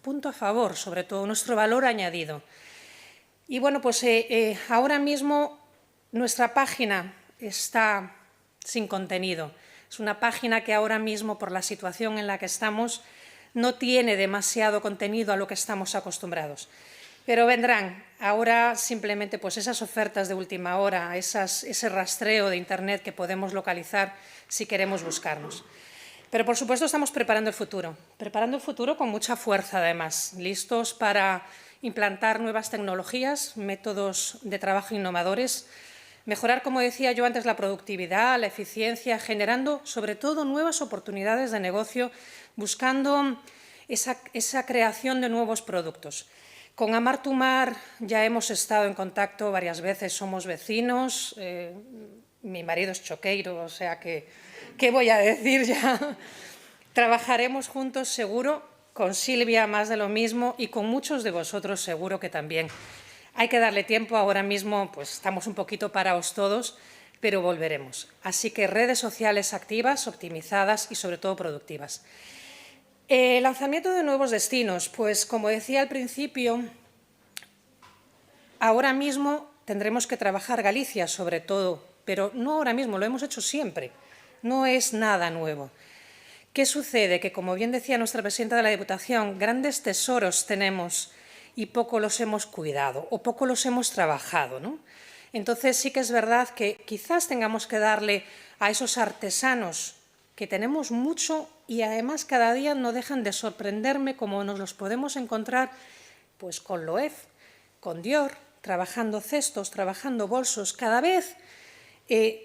punto a favor, sobre todo, nuestro valor añadido. Y bueno, pues ahora mismo nuestra página está sin contenido. Es una página que ahora mismo, por la situación en la que estamos, no tiene demasiado contenido a lo que estamos acostumbrados. Pero vendrán ahora simplemente pues esas ofertas de última hora, ese rastreo de Internet que podemos localizar si queremos buscarnos. Pero, por supuesto, estamos preparando el futuro con mucha fuerza, además, listos para implantar nuevas tecnologías, métodos de trabajo innovadores, mejorar, como decía yo antes, la productividad, la eficiencia, generando, sobre todo, nuevas oportunidades de negocio, buscando esa creación de nuevos productos. Con Amar tu Mar ya hemos estado en contacto varias veces, somos vecinos, mi marido es choqueiro, o sea que, ¿qué voy a decir ya? Trabajaremos juntos seguro, con Silvia más de lo mismo y con muchos de vosotros seguro que también. Hay que darle tiempo, ahora mismo pues estamos un poquito parados todos, pero volveremos. Así que redes sociales activas, optimizadas y sobre todo productivas. Lanzamiento de nuevos destinos, pues como decía al principio, ahora mismo tendremos que trabajar Galicia sobre todo, pero no ahora mismo, lo hemos hecho siempre, no es nada nuevo. ¿Qué sucede? Que, como bien decía nuestra presidenta de la Diputación, grandes tesoros tenemos y poco los hemos cuidado o poco los hemos trabajado, ¿no? Entonces sí que es verdad que quizás tengamos que darle a esos artesanos que tenemos mucho y además cada día no dejan de sorprenderme como nos los podemos encontrar pues con Loef, con Dior, trabajando cestos, trabajando bolsos. Cada vez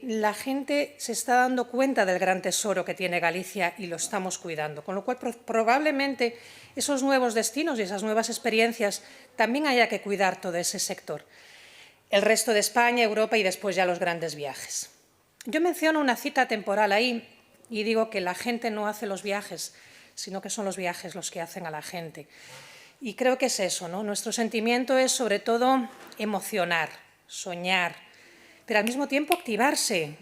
la gente se está dando cuenta del gran tesoro que tiene Galicia y lo estamos cuidando, con lo cual probablemente esos nuevos destinos y esas nuevas experiencias también haya que cuidar todo ese sector. El resto de España, Europa y después ya los grandes viajes. Yo menciono una cita temporal ahí y digo que la gente no hace los viajes, sino que son los viajes los que hacen a la gente. Y creo que es eso, ¿no? Nuestro sentimiento es sobre todo emocionar, soñar, pero al mismo tiempo activarse.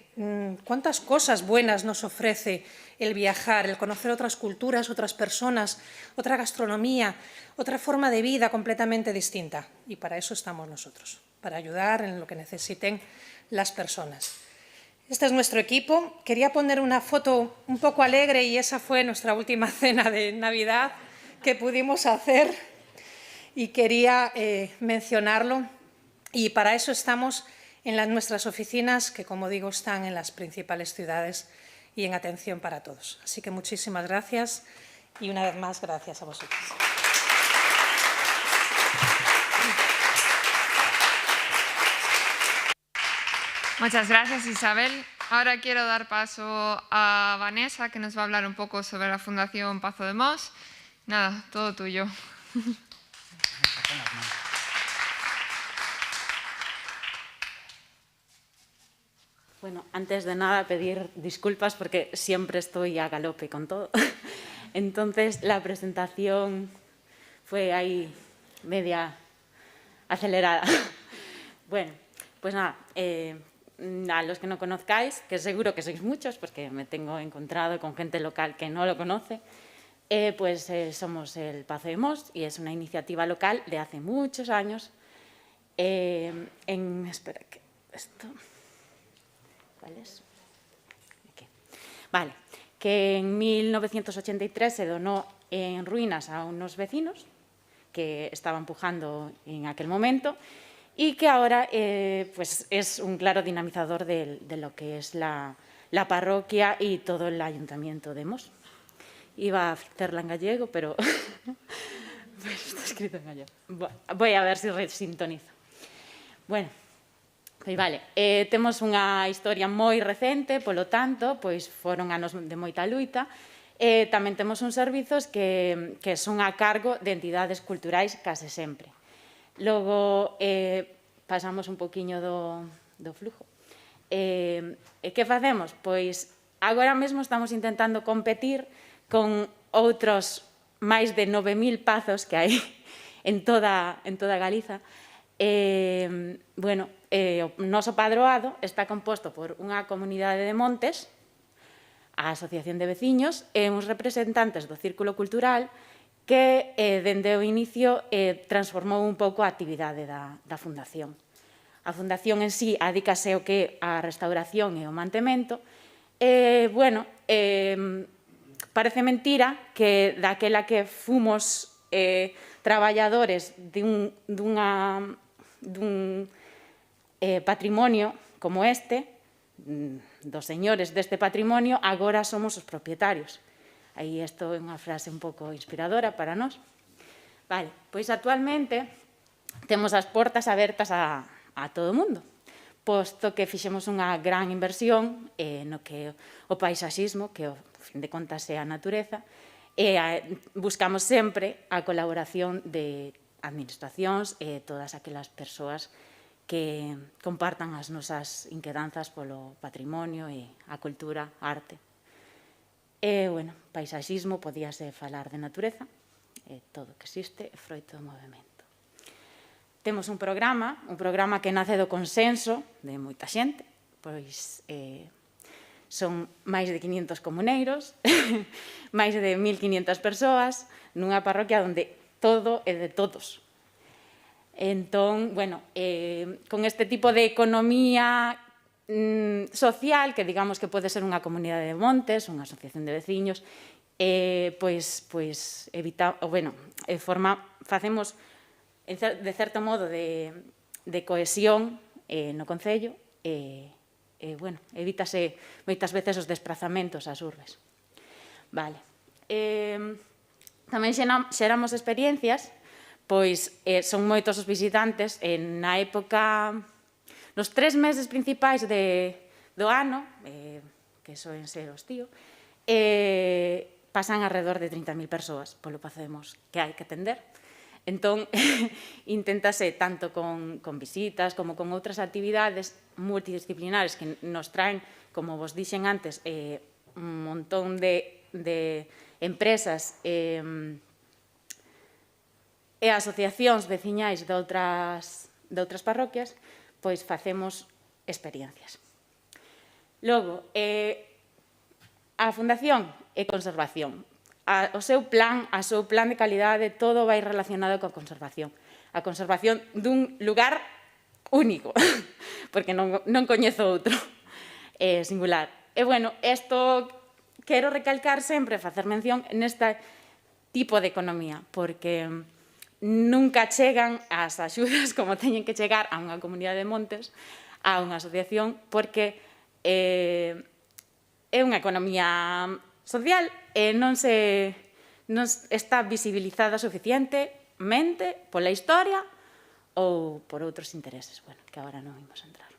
¿Cuántas cosas buenas nos ofrece el viajar, el conocer otras culturas, otras personas, otra gastronomía, otra forma de vida completamente distinta? Y para eso estamos nosotros, para ayudar en lo que necesiten las personas. Este es nuestro equipo. Quería poner una foto un poco alegre y esa fue nuestra última cena de Navidad que pudimos hacer y quería mencionarlo. Y para eso estamos en nuestras oficinas, que como digo están en las principales ciudades y en atención para todos. Así que muchísimas gracias y una vez más gracias a vosotros. Muchas gracias, Isabel. Ahora quiero dar paso a Vanessa, que nos va a hablar un poco sobre la Fundación Pazo de Mos. Nada, todo tuyo. Bueno, antes de nada pedir disculpas porque siempre estoy a galope con todo. Entonces la presentación fue ahí media acelerada. Bueno, pues nada, a los que no conozcáis, que seguro que sois muchos porque me tengo encontrado con gente local que no lo conoce, pues somos el Pazo de Mos y es una iniciativa local de hace muchos años. Espera, que esto... ¿Cuál es? Aquí. Vale, que en 1983 se donó en ruinas a unos vecinos que estaban pujando en aquel momento y que ahora pues es un claro dinamizador de lo que es la parroquia y todo el ayuntamiento de Mos. Iba a hacerla en gallego, pero pues está escrito en gallego. Voy a ver si resintonizo. Bueno, pois vale, temos unha historia moi recente, polo tanto, pois foron anos de moita luita. Tamén temos uns servizos que son a cargo de entidades culturais case sempre. Logo, pasamos un poquinho do flujo. Que facemos? Pois agora mesmo estamos intentando competir con outros máis de 9.000 pazos que hai en toda Galiza. Bueno, o noso padroado está composto por unha comunidade de montes, a Asociación de Veciños e uns representantes do Círculo Cultural que, dende o inicio, transformou un pouco a actividade da Fundación. A Fundación en sí adícase ao que a restauración e o mantemento. Bueno, parece mentira que daquela que fomos traballadores dun patrimonio como este, dos señores deste patrimonio, agora somos os propietarios. Aí isto é unha frase un pouco inspiradora para nós. Vale, pois actualmente temos as portas abertas a todo o mundo, posto que fixemos unha gran inversión no que o paisaxismo, que ao fin de contas é a natureza, e buscamos sempre a colaboración de administracións e todas aquelas persoas que compartan as nosas inquedanzas polo patrimonio e a cultura, a arte. E, bueno, paisaxismo, podíase falar de natureza, e todo o que existe é froito do movimento. Temos un programa que nace do consenso de moita xente, pois son máis de 500 comuneiros, máis de 1.500 persoas, nunha parroquia onde todo é de todos. Entón, bueno, con este tipo de economía social, que digamos que pode ser unha comunidade de montes, unha asociación de veciños, facemos de certo modo de cohesión no concello e, bueno, evítase moitas veces os desplazamentos ás urbes. Vale. Tamén xeramos experiencias. Pois son moitos os visitantes na época, nos 3 meses principais do ano, que soen ser os tío, pasan alrededor de 30.000 persoas polo facemos que hai que atender. Entón, inténtase tanto con visitas como con outras actividades multidisciplinares que nos traen, como vos dixen antes, un montón de empresas e asociacións veciñais de outras parroquias, pois facemos experiencias. Logo, a Fundación é conservación. O seu plan de calidade, todo vai relacionado coa conservación. A conservación dun lugar único, porque non coñezo outro, singular. E, bueno, isto quero recalcar sempre, facer mención neste tipo de economía, porque nunca chegan as axudas como teñen que chegar a unha comunidade de montes, a unha asociación, porque é unha economía social e non está visibilizada suficientemente pola historia ou por outros intereses, bueno, que agora non imos entrar.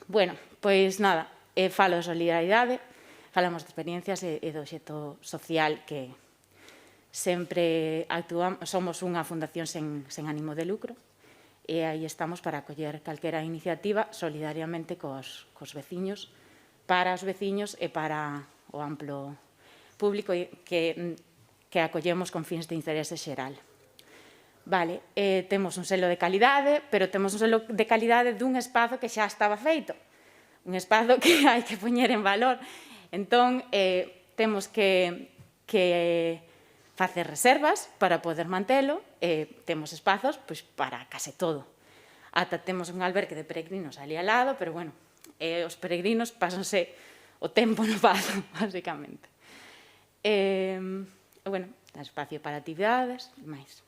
Bueno, pois nada, falo de solidaridade, falamos de experiencias e do xeito social que sempre actuamos, somos unha fundación sen ánimo de lucro e aí estamos para acoller calquera iniciativa solidariamente cos veciños, para os veciños e para o amplo público que acollemos con fins de interese xeral. Vale, temos un selo de calidade, pero temos un selo de calidade dun espazo que xa estaba feito, un espazo que hai que poñer en valor. Entón, temos que facer reservas para poder mantelo, temos espazos para case todo. Ata temos un albergue de peregrinos ali al lado, pero, bueno, os peregrinos pásanse o tempo no pazo, basicamente. Bueno, espacio para actividades e máis.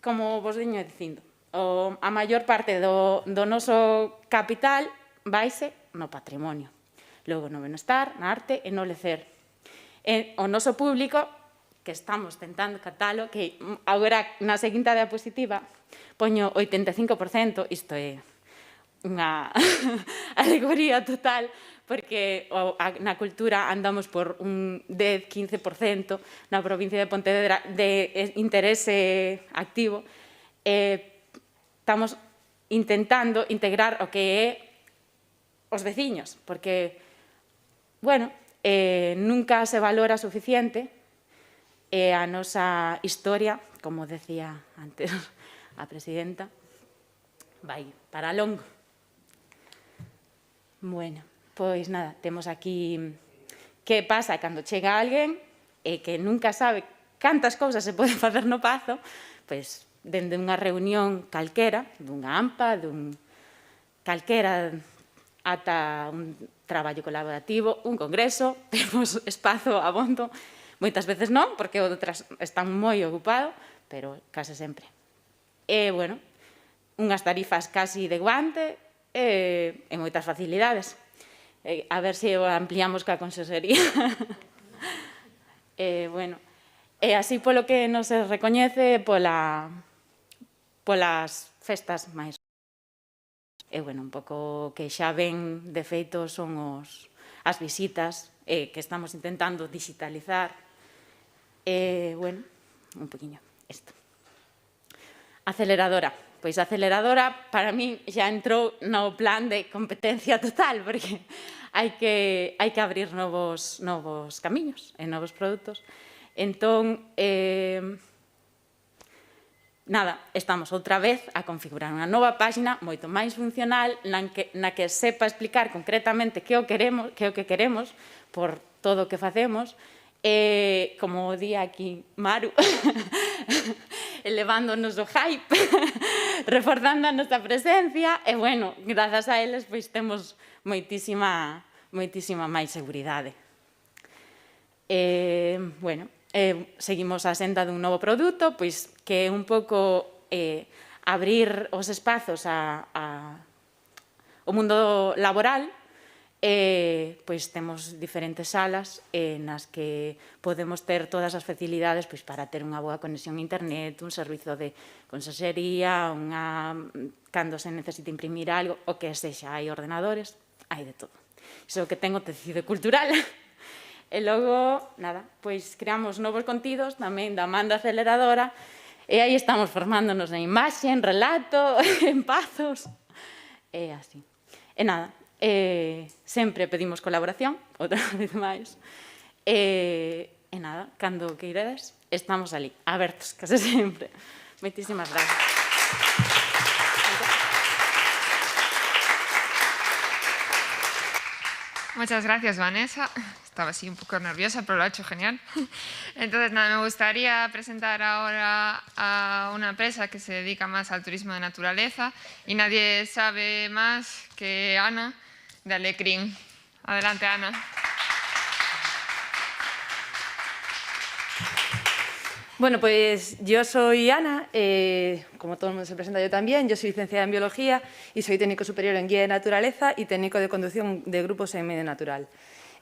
Como vos veño dicindo, a maior parte do noso capital vaise no patrimonio, logo no benestar, na arte e no lecer. O noso público, que estamos tentando catalo, que agora na seguinte diapositiva poño 85%, isto é unha alegoría total, porque na cultura andamos por un 10-15% na provincia de Pontevedra de interese activo. Estamos intentando integrar o que é os veciños, porque, bueno, nunca se valora suficiente a nosa historia, como decía antes a presidenta, vai para longo. Bueno, pois nada, temos aquí que pasa cando chega alguén e que nunca sabe cantas cousas se poden facer no Pazo, pois dende unha reunión calquera, dunha AMPA, dun calquera ata un traballo colaborativo, un congreso, temos espazo abondo, moitas veces non, porque outras están moi ocupados, pero case sempre. E, bueno, unhas tarifas casi de guante e moitas facilidades. A ver se o ampliamos coa consejería. Bueno, e así polo que nos recoñece polas festas máis. E, bueno, un pouco que xa ven, de feito, son as visitas que estamos intentando digitalizar. Bueno, un poquinho isto. Aceleradora. Pois a aceleradora, para mí, xa entrou no plan de competencia total, porque hai que abrir novos camiños e novos produtos. Entón, nada, estamos outra vez a configurar unha nova páxina moito máis funcional na que sepa explicar concretamente que é o que queremos por todo o que facemos, como di aquí Maru, elevándonos o hype, reforzando a nosa presencia, e, bueno, grazas a eles, pois temos moitísima máis seguridade. Bueno, seguimos a senda dun novo produto, pois que é un pouco abrir os espazos ao mundo laboral. Pois temos diferentes salas nas que podemos ter todas as facilidades para ter unha boa conexión a internet, un servizo de consejería, cando se necesita imprimir algo, o que sexa, hai ordenadores, hai de todo. Iso é o que ten o tecido cultural. E logo, nada, pois creamos novos contidos tamén da man da aceleradora, e aí estamos formándonos en imaxe, en relato, en pazos, e así. E nada, sempre pedimos colaboración, outra vez máis, e nada, cando queiredes, estamos ali, abertos, case sempre. Moitísimas gracias. Muchas gracias, Vanessa. Estaba así un poco nerviosa, pero lo ha hecho genial. Entonces, nada, me gustaría presentar ahora a una empresa que se dedica más al turismo de naturaleza y nadie sabe más que Ana de Alecrim. Adelante, Ana. Bueno, pues yo soy Ana, como todo el mundo se presenta yo también, yo soy licenciada en Biología y soy técnico superior en Guía de Naturaleza y técnico de conducción de grupos en medio natural.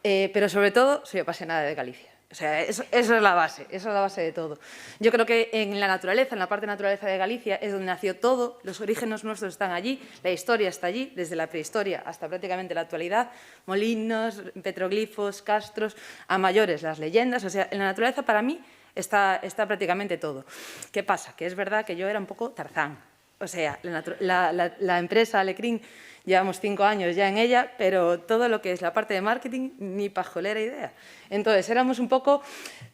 Pero sobre todo soy apasionada de Galicia. O sea, eso es la base de todo. Yo creo que en la naturaleza, en la parte de naturaleza de Galicia, es donde nació todo, los orígenes nuestros están allí, la historia está allí, desde la prehistoria hasta prácticamente la actualidad, molinos, petroglifos, castros, a mayores las leyendas, o sea, en la naturaleza para mí está prácticamente todo. ¿Qué pasa? Que es verdad que yo era un poco Tarzán. O sea, la empresa Alecrim, llevamos 5 años ya en ella, pero todo lo que es la parte de marketing, ni pajolera idea. Entonces, éramos un poco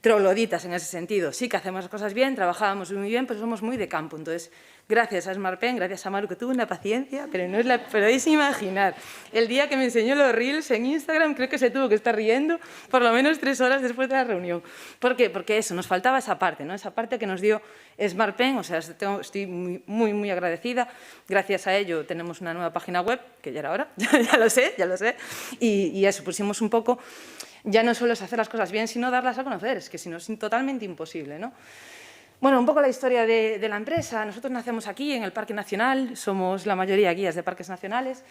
trogloditas en ese sentido. Sí que hacemos las cosas bien, trabajábamos muy bien, pero somos muy de campo. Entonces, gracias a SmartPen, gracias a Maru, que tuvo una paciencia, pero no os la podéis imaginar. El día que me enseñó los Reels en Instagram, creo que se tuvo que estar riendo por lo menos 3 horas después de la reunión. ¿Por qué? Porque eso, nos faltaba esa parte, ¿no? Esa parte que nos dio SmartPen, o sea, estoy muy agradecida. Gracias a ello tenemos una nueva página web, que ya era hora, ya lo sé, y eso, pusimos un poco, ya no solo es hacer las cosas bien, sino darlas a conocer, es que si no es totalmente imposible, ¿no? Bueno, un poco la historia de la empresa. Nosotros nacemos aquí, en el Parque Nacional, somos la mayoría guías de parques nacionales,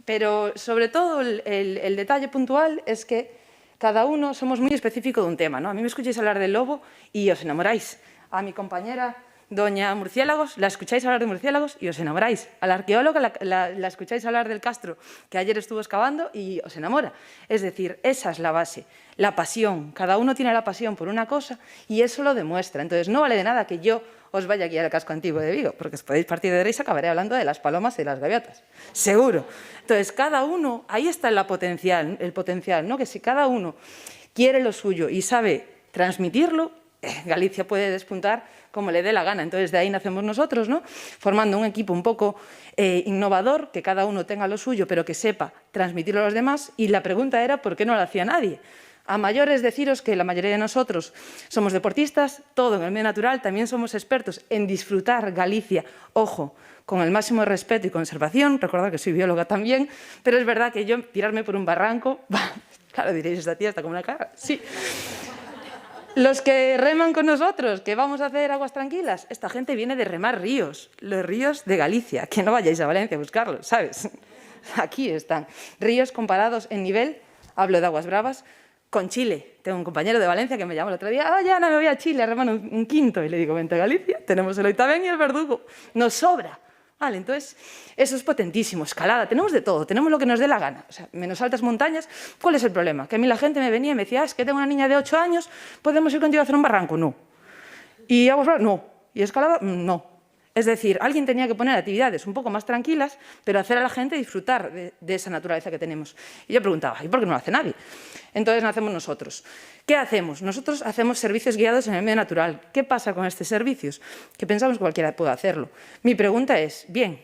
pero sobre todo el detalle puntual es que cada uno somos muy específicos de un tema, ¿no? A mí me escucháis hablar del lobo y os enamoráis. A mi compañera Doña Murciélagos, la escucháis hablar de murciélagos y os enamoráis. A la arqueóloga la escucháis hablar del Castro, que ayer estuvo excavando, y os enamora. Es decir, esa es la base, la pasión. Cada uno tiene la pasión por una cosa y eso lo demuestra. Entonces, no vale de nada que yo os vaya a guiar al casco antiguo de Vigo, porque os podéis partir de risa, acabaré hablando de las palomas y de las gaviotas, seguro. Entonces, cada uno, ahí está el potencial, ¿no? Que si cada uno quiere lo suyo y sabe transmitirlo, Galicia puede despuntar como le dé la gana. Entonces, de ahí nacemos nosotros, ¿no? Formando un equipo un poco innovador, que cada uno tenga lo suyo, pero que sepa transmitirlo a los demás. Y la pregunta era, ¿por qué no lo hacía nadie? A mayores, deciros que la mayoría de nosotros somos deportistas, todo en el medio natural, también somos expertos en disfrutar Galicia, ojo, con el máximo respeto y conservación. Recordad que soy bióloga también, pero es verdad que yo tirarme por un barranco, claro, diréis, esta tía está como una cara, sí. Los que reman con nosotros, que vamos a hacer aguas tranquilas, esta gente viene de remar ríos, los ríos de Galicia, que no vayáis a Valencia a buscarlos, ¿sabes? Aquí están, ríos comparados en nivel, hablo de aguas bravas, con Chile. Tengo un compañero de Valencia que me llamó el otro día, oye, Ana, me voy a Chile a remar un quinto, y le digo, vente a Galicia, tenemos el Oitabén y el Verdugo, nos sobra. Vale, entonces, eso es potentísimo, escalada, tenemos de todo, tenemos lo que nos dé la gana, o sea, menos altas montañas. ¿Cuál es el problema? Que a mí la gente me venía y me decía, es que tengo una niña de 8 años, ¿podemos ir contigo a hacer un barranco? No. ¿Y aguas bravas? No. ¿Y escalada? No. Es decir, alguien tenía que poner actividades un poco más tranquilas, pero hacer a la gente disfrutar de esa naturaleza que tenemos. Y yo preguntaba, ¿y por qué no lo hace nadie? Entonces nacemos nosotros. ¿Qué hacemos? Nosotros hacemos servicios guiados en el medio natural. ¿Qué pasa con estos servicios? Que pensamos que cualquiera puede hacerlo. Mi pregunta es, bien,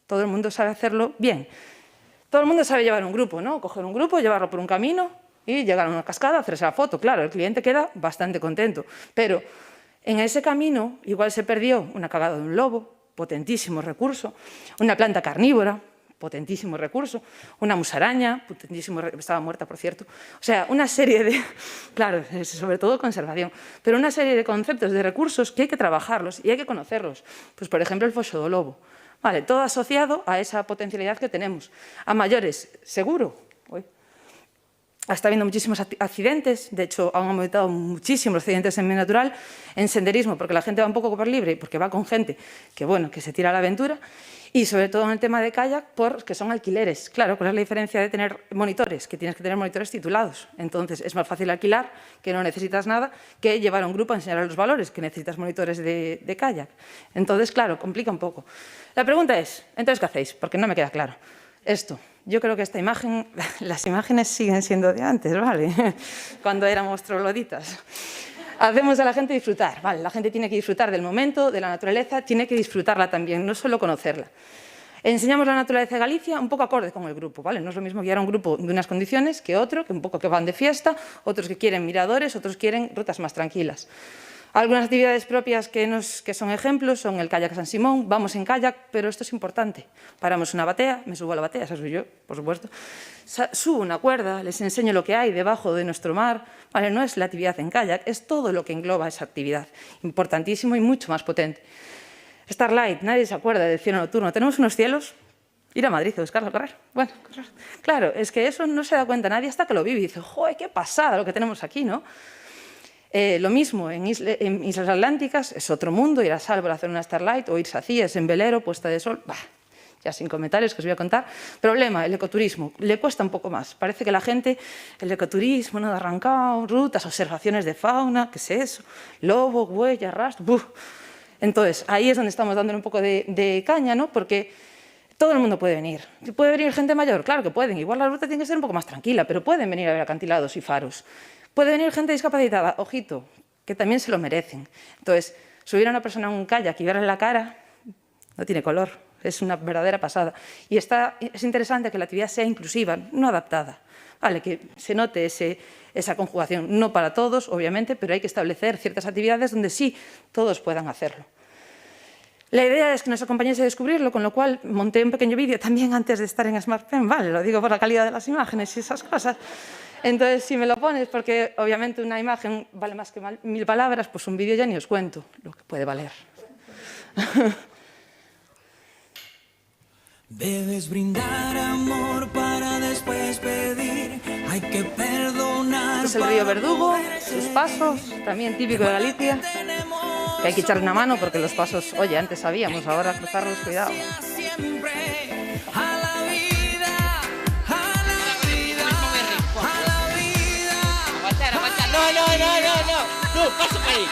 ¿todo el mundo sabe hacerlo? Bien. Todo el mundo sabe llevar un grupo, ¿no? Coger un grupo, llevarlo por un camino y llegar a una cascada, hacerse la foto. Claro, el cliente queda bastante contento, pero en ese camino igual se perdió una cagada de un lobo, potentísimo recurso, una planta carnívora, potentísimo recurso, una musaraña, potentísimo, estaba muerta, por cierto. O sea, una serie de, claro, sobre todo conservación, pero una serie de conceptos, de recursos que hay que trabajarlos y hay que conocerlos. Pues, por ejemplo, el foxo do lobo. Vale, todo asociado a esa potencialidad que tenemos. A mayores, seguro. Está habiendo muchísimos accidentes, de hecho han aumentado muchísimos accidentes en medio natural, en senderismo, porque la gente va un poco por libre y porque va con gente que, bueno, que se tira a la aventura, y sobre todo en el tema de kayak, porque son alquileres. Claro, ¿cuál es la diferencia de tener monitores? Que tienes que tener monitores titulados. Entonces, es más fácil alquilar, que no necesitas nada, que llevar a un grupo a enseñar los valores, que necesitas monitores de kayak. Entonces, claro, complica un poco. La pregunta es, ¿entonces qué hacéis? Porque no me queda claro. Esto. Yo creo que esta imagen, las imágenes siguen siendo de antes, ¿vale? Cuando éramos trogloditas. Hacemos a la gente disfrutar, ¿vale? La gente tiene que disfrutar del momento, de la naturaleza, tiene que disfrutarla también, no solo conocerla. Enseñamos la naturaleza de Galicia un poco acorde con el grupo, ¿vale? No es lo mismo guiar a un grupo de unas condiciones que otro, que un poco que van de fiesta, otros que quieren miradores, otros quieren rutas más tranquilas. Algunas actividades propias que son ejemplos son el kayak San Simón, vamos en kayak, pero esto es importante. Paramos una batea, me subo a la batea, esa soy yo, por supuesto. Subo una cuerda, les enseño lo que hay debajo de nuestro mar. Vale, no es la actividad en kayak, es todo lo que engloba esa actividad. Importantísimo y mucho más potente. Starlight, nadie se acuerda del cielo nocturno. Tenemos unos cielos, ir a Madrid a buscarlo, correr. Bueno, correr. Claro, es que eso no se da cuenta nadie hasta que lo vive y dice, ¡joder, qué pasada lo que tenemos aquí!, ¿no? Lo mismo en Islas Atlánticas, es otro mundo, ir a Salvo a hacer una Starlight o irse a Cíes en velero, puesta de sol, bah, ya sin comentarios que os voy a contar. Problema, el ecoturismo, le cuesta un poco más. Parece que la gente, el ecoturismo, no ha arrancado, rutas, observaciones de fauna, ¿qué es eso? Lobo, huella, rastro, ¡buf! Entonces, ahí es donde estamos dándole un poco de caña, ¿no? Porque todo el mundo puede venir. ¿Puede venir gente mayor? Claro que pueden. Igual la ruta tiene que ser un poco más tranquila, pero pueden venir a ver acantilados y faros. Puede venir gente discapacitada, ojito, que también se lo merecen. Entonces, subir a una persona en un kayak y verle la cara no tiene color, es una verdadera pasada. Y es interesante que la actividad sea inclusiva, no adaptada. Vale, que se note esa conjugación, no para todos, obviamente, pero hay que establecer ciertas actividades donde sí todos puedan hacerlo. La idea es que nos acompañéis a descubrirlo, con lo cual monté un pequeño vídeo también antes de estar en SmartPen, vale, lo digo por la calidad de las imágenes y esas cosas. Entonces, si me lo pones, porque obviamente una imagen vale más que 1000 palabras, pues un vídeo ya ni os cuento lo que puede valer. Debes brindar amor para después pedir, hay que perdonar. Este es el río Verdugo, sus pasos, también típico de Galicia, que hay que echarle una mano porque los pasos, oye, antes sabíamos, ahora cruzarlos, cuidado. No, paso para ahí.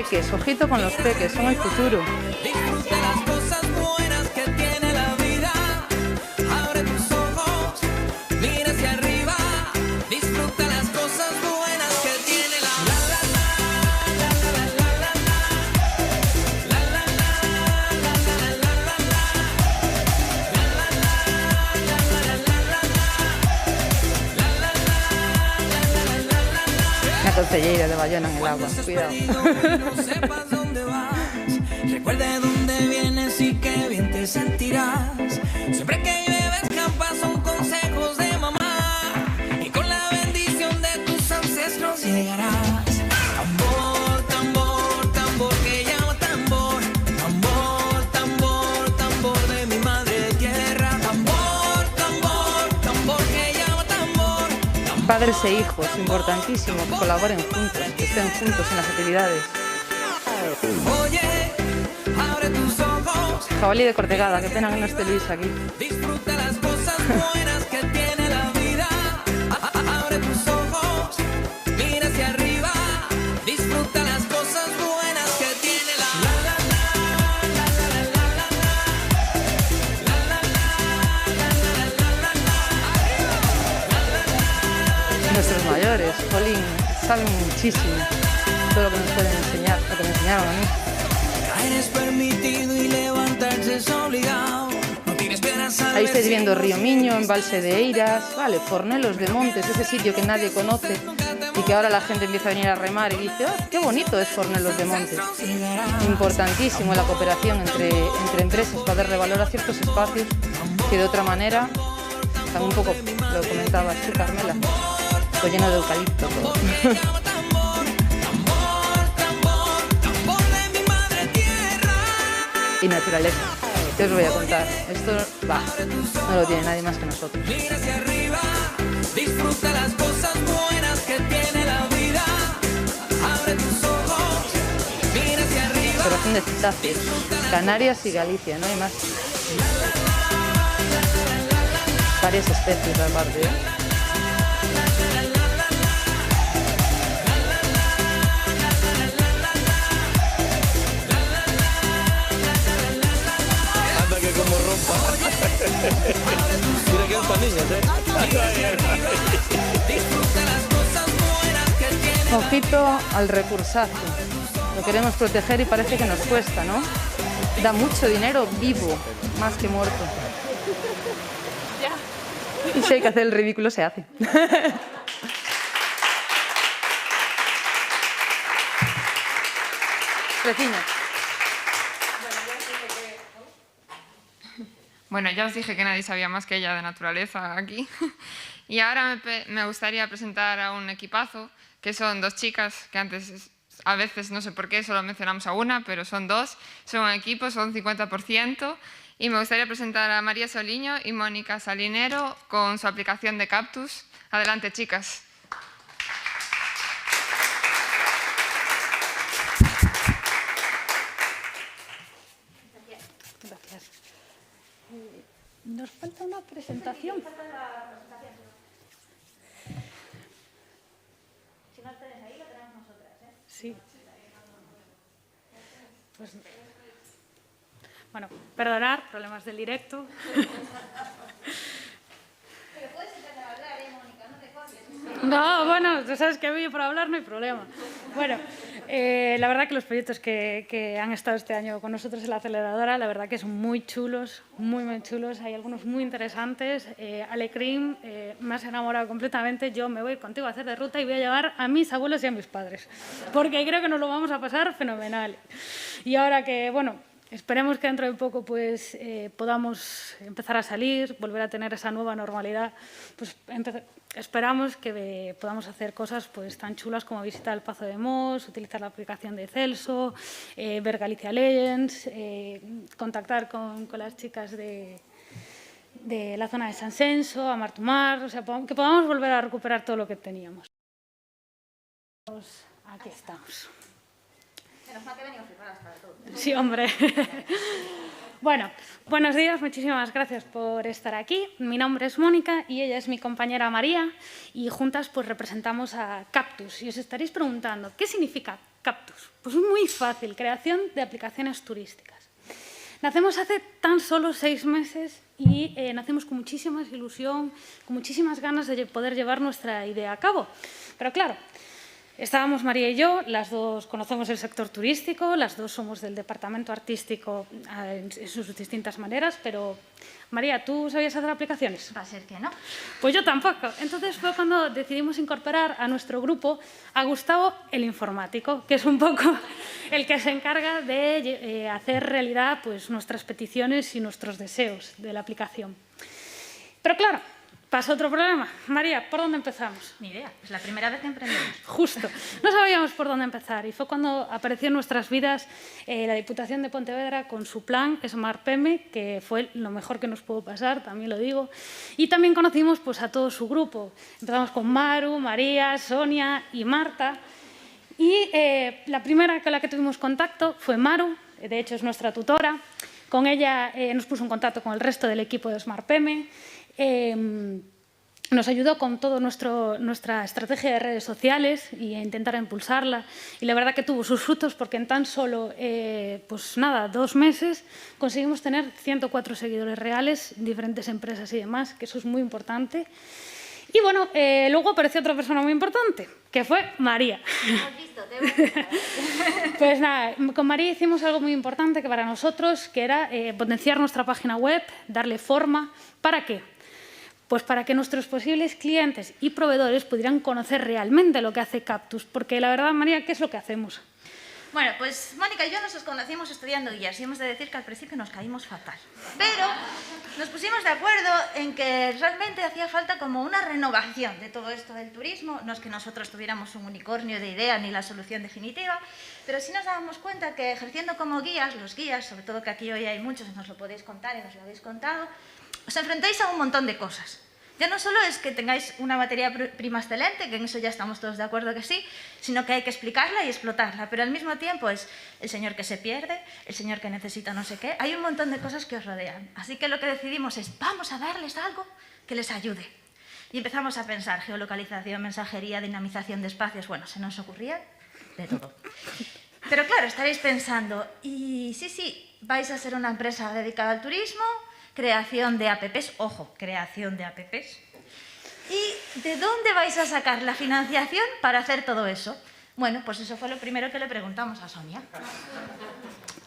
peques, ojito con los peques, son el futuro. Disfruta las cosas buenas que tiene la vida. Abre tus ojos, mira hacia arriba. Disfruta las cosas buenas que tiene la Una concelleira de Bayona en el agua, cuidado. no sepas dónde vas. Recuerda de dónde vienes y qué bien te sentirás. Siempre que llueve escapas son consejos de mamá. Y con la bendición de tus ancestros llegarás. Tambor, tambor, tambor que llama tambor. Tambor, tambor, tambor de mi madre tierra. Tambor, tambor, tambor que llama tambor. Padres e hijos, importantísimo, que colaboren juntos, que estén juntos en las actividades. Oye, abre tus ojos. Jabalí de Cortegada, qué pena que no esté Luis aquí. Disfruta las cosas buenas que tiene la vida. Abre tus ojos, mira hacia arriba. Disfruta las cosas buenas que tiene la Nuestros mayores, Jolín, saben muchísimo todo lo que nos pueden enseñar, lo que me enseñaron a mí. Caer es permitido y levantarse es obligado. No tienes piedras al Ahí estáis viendo Río Miño, Embalse de Eiras, vale, Fornelos de Montes, ese sitio que nadie conoce y que ahora la gente empieza a venir a remar y dice, ¡oh, qué bonito es Fornelos de Montes! Importantísimo la cooperación entre empresas para darle valor a ciertos espacios que de otra manera, también un poco lo comentabas tú, Carmela, pues lleno de eucalipto todo. Y naturaleza. ¿Qué os voy a contar? Esto no lo tiene nadie más que nosotros. Mira hacia arriba, disfruta las cosas buenas que tiene la vida. Abre tus ojos, mira hacia arriba. Corazón de cetáceos. Canarias y Galicia, no hay más. Varias especies aparte, ¿eh? Mira que estas niñas, Ojito al recursazo. Lo queremos proteger y parece que nos cuesta, ¿no? Da mucho dinero vivo, más que muerto. Y si hay que hacer el ridículo, se hace. Vecina. Bueno, ya os dije que nadie sabía más que ella de naturaleza aquí. Y ahora me gustaría presentar a un equipazo, que son dos chicas, que antes, a veces, no sé por qué, solo mencionamos a una, pero son dos. Son un equipo, son 50%. Y me gustaría presentar a María Soliño y Mónica Salinero con su aplicación de Cactus. Adelante, chicas. Gracias. Nos falta una presentación. Si no tenéis ahí, lo tenemos nosotras, ¿eh? Sí. Pues, bueno, perdonar, problemas del directo. Pero puedes empezar a hablar, Mónica, no te cortes. No, bueno, tú sabes que a mí por hablar no hay problema. Bueno, la verdad que los proyectos que han estado este año con nosotros en la aceleradora, la verdad que son muy chulos, muy chulos. Hay algunos muy interesantes. Alecrim, me has enamorado completamente. Yo me voy contigo a hacer de ruta y voy a llevar a mis abuelos y a mis padres, porque creo que nos lo vamos a pasar fenomenal. Y ahora que, bueno, esperemos que dentro de poco pues, podamos empezar a salir, volver a tener esa nueva normalidad, pues esperamos que podamos hacer cosas pues, tan chulas como visitar el Pazo de Mos, utilizar la aplicación de Celso, ver Galicia Legends, contactar con las chicas de la zona de San Senso, a Martumar, o sea, que podamos volver a recuperar todo lo que teníamos. Pues aquí estamos. Menos mal que venimos preparadas para todo. Sí, hombre. Bueno, buenos días, muchísimas gracias por estar aquí. Mi nombre es Mónica y ella es mi compañera María y juntas pues representamos a Cactus. Y os estaréis preguntando, ¿qué significa Cactus. Pues muy fácil, creación de aplicaciones turísticas. Nacemos hace tan solo 6 meses y nacemos con muchísima ilusión, con muchísimas ganas de poder llevar nuestra idea a cabo. Pero claro, estábamos María y yo, las dos conocemos el sector turístico, las dos somos del departamento artístico en sus distintas maneras, pero María, ¿tú sabías hacer aplicaciones? Va a ser que no. Pues yo tampoco. Entonces fue cuando decidimos incorporar a nuestro grupo a Gustavo, el informático, que es un poco el que se encarga de hacer realidad pues, nuestras peticiones y nuestros deseos de la aplicación. Pero claro, pasó otro problema. María, ¿por dónde empezamos? Ni idea, es la primera vez que emprendemos. Justo, no sabíamos por dónde empezar y fue cuando apareció en nuestras vidas la Diputación de Pontevedra con su plan SmartPM, que fue lo mejor que nos pudo pasar, también lo digo, y también conocimos pues, a todo su grupo. Empezamos con Maru, María, Sonia y Marta y la primera con la que tuvimos contacto fue Maru, de hecho es nuestra tutora. Con ella nos puso en contacto con el resto del equipo de SmartPM. Nos ayudó con toda nuestra estrategia de redes sociales y a intentar impulsarla. Y la verdad que tuvo sus frutos porque en tan solo, pues nada, 2 meses conseguimos tener 104 seguidores reales, diferentes empresas y demás, que eso es muy importante. Y bueno, luego apareció otra persona muy importante, que fue María. ¿Has visto? Te he visto. Pues nada, con María hicimos algo muy importante que para nosotros, que era potenciar nuestra página web, darle forma. ¿Para qué? Pues para que nuestros posibles clientes y proveedores pudieran conocer realmente lo que hace Cactus. Porque la verdad, María, ¿qué es lo que hacemos? Bueno, pues Mónica y yo nos conocimos estudiando guías y hemos de decir que al principio nos caímos fatal. Pero nos pusimos de acuerdo en que realmente hacía falta como una renovación de todo esto del turismo. No es que nosotros tuviéramos un unicornio de idea ni la solución definitiva, pero sí nos dábamos cuenta que ejerciendo como guías, los guías, sobre todo que aquí hoy hay muchos, nos lo podéis contar y nos lo habéis contado, os enfrentáis a un montón de cosas. Ya no solo es que tengáis una materia prima excelente, que en eso ya estamos todos de acuerdo que sí, sino que hay que explicarla y explotarla, pero al mismo tiempo es el señor que se pierde, el señor que necesita no sé qué, hay un montón de cosas que os rodean. Así que lo que decidimos es, vamos a darles algo que les ayude. Y empezamos a pensar geolocalización, mensajería, dinamización de espacios, bueno, se nos ocurría de todo. Pero claro, estaréis pensando, y sí, vais a ser una empresa dedicada al turismo, creación de apps, ojo, creación de apps. ¿Y de dónde vais a sacar la financiación para hacer todo eso? Bueno, pues eso fue lo primero que le preguntamos a Sonia.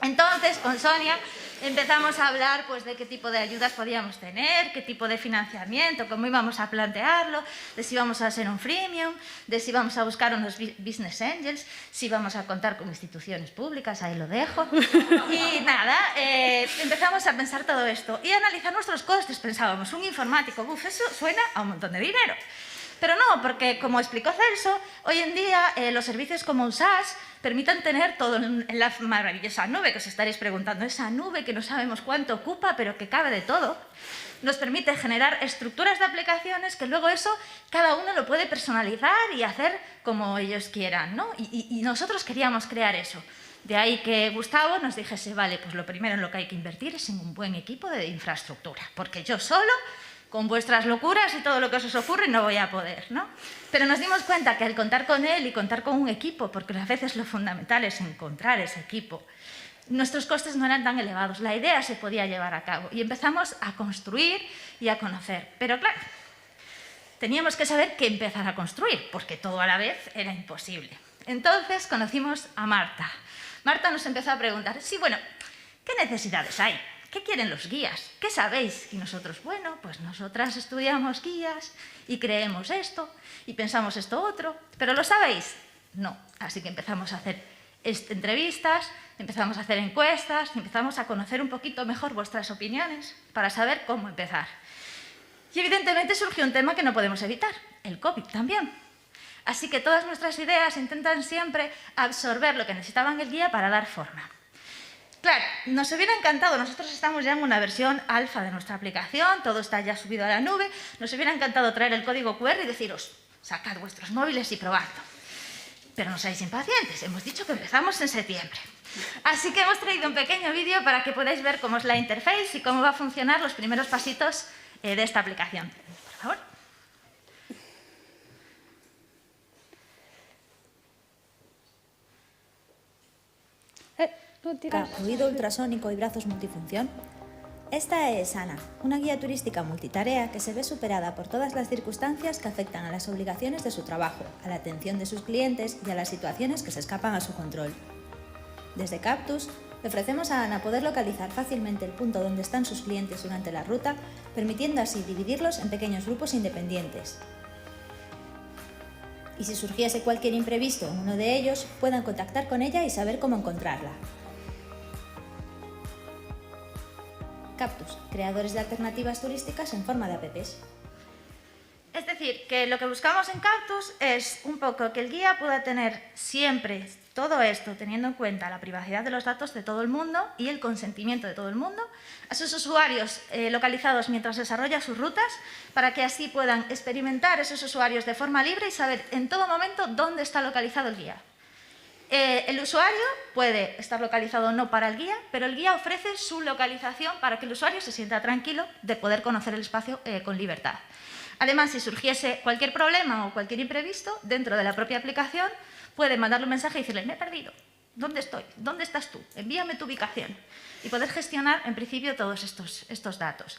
Entonces, con Sonia empezamos a hablar pues, de qué tipo de ayudas podíamos tener, qué tipo de financiamiento, cómo íbamos a plantearlo, de si íbamos a hacer un freemium, de si íbamos a buscar unos business angels, si íbamos a contar con instituciones públicas, ahí lo dejo. Y nada, empezamos a pensar todo esto y a analizar nuestros costes. Pensábamos, un informático, eso suena a un montón de dinero. Pero no, porque como explicó Celso, hoy en día los servicios como un SaaS permiten tener todo en la maravillosa nube, que os estaréis preguntando, esa nube que no sabemos cuánto ocupa, pero que cabe de todo, nos permite generar estructuras de aplicaciones que luego eso cada uno lo puede personalizar y hacer como ellos quieran, ¿no? Y nosotros queríamos crear eso. De ahí que Gustavo nos dijese, vale, pues lo primero en lo que hay que invertir es en un buen equipo de infraestructura, porque yo solo, con vuestras locuras y todo lo que os ocurre, no voy a poder, ¿no? Pero nos dimos cuenta que al contar con él y contar con un equipo, porque a veces lo fundamental es encontrar ese equipo, nuestros costes no eran tan elevados, la idea se podía llevar a cabo y empezamos a construir y a conocer. Pero claro, teníamos que saber qué empezar a construir, porque todo a la vez era imposible. Entonces conocimos a Marta. Marta nos empezó a preguntar, sí, bueno, ¿qué necesidades hay? ¿Qué quieren los guías? ¿Qué sabéis? Y nosotros, bueno, pues nosotras estudiamos guías y creemos esto y pensamos esto otro, ¿pero lo sabéis? No. Así que empezamos a hacer entrevistas, empezamos a hacer encuestas, empezamos a conocer un poquito mejor vuestras opiniones para saber cómo empezar. Y evidentemente surgió un tema que no podemos evitar, el COVID también. Así que todas nuestras ideas intentan siempre absorber lo que necesitaban el guía para dar forma. Claro, nos hubiera encantado, nosotros estamos ya en una versión alfa de nuestra aplicación, todo está ya subido a la nube, nos hubiera encantado traer el código QR y deciros, sacad vuestros móviles y probadlo. Pero no seáis impacientes, hemos dicho que empezamos en septiembre. Así que hemos traído un pequeño vídeo para que podáis ver cómo es la interface y cómo va a funcionar los primeros pasitos de esta aplicación. Por favor. No tiras. Fluido ultrasónico y brazos multifunción. Esta es Ana, una guía turística multitarea que se ve superada por todas las circunstancias que afectan a las obligaciones de su trabajo, a la atención de sus clientes y a las situaciones que se escapan a su control. Desde Cactus, le ofrecemos a Ana poder localizar fácilmente el punto donde están sus clientes durante la ruta, permitiendo así dividirlos en pequeños grupos independientes. Y si surgiese cualquier imprevisto en uno de ellos, puedan contactar con ella y saber cómo encontrarla. Cactus, creadores de alternativas turísticas en forma de apps. Es decir, que lo que buscamos en Cactus es un poco que el guía pueda tener siempre todo esto, teniendo en cuenta la privacidad de los datos de todo el mundo y el consentimiento de todo el mundo, a sus usuarios localizados mientras desarrolla sus rutas, para que así puedan experimentar esos usuarios de forma libre y saber en todo momento dónde está localizado el guía. El usuario puede estar localizado o no para el guía, pero el guía ofrece su localización para que el usuario se sienta tranquilo de poder conocer el espacio con libertad. Además, si surgiese cualquier problema o cualquier imprevisto, dentro de la propia aplicación, puede mandarle un mensaje y decirle: me he perdido, ¿dónde estoy? ¿Dónde estás tú? Envíame tu ubicación. Y poder gestionar, en principio, todos estos datos.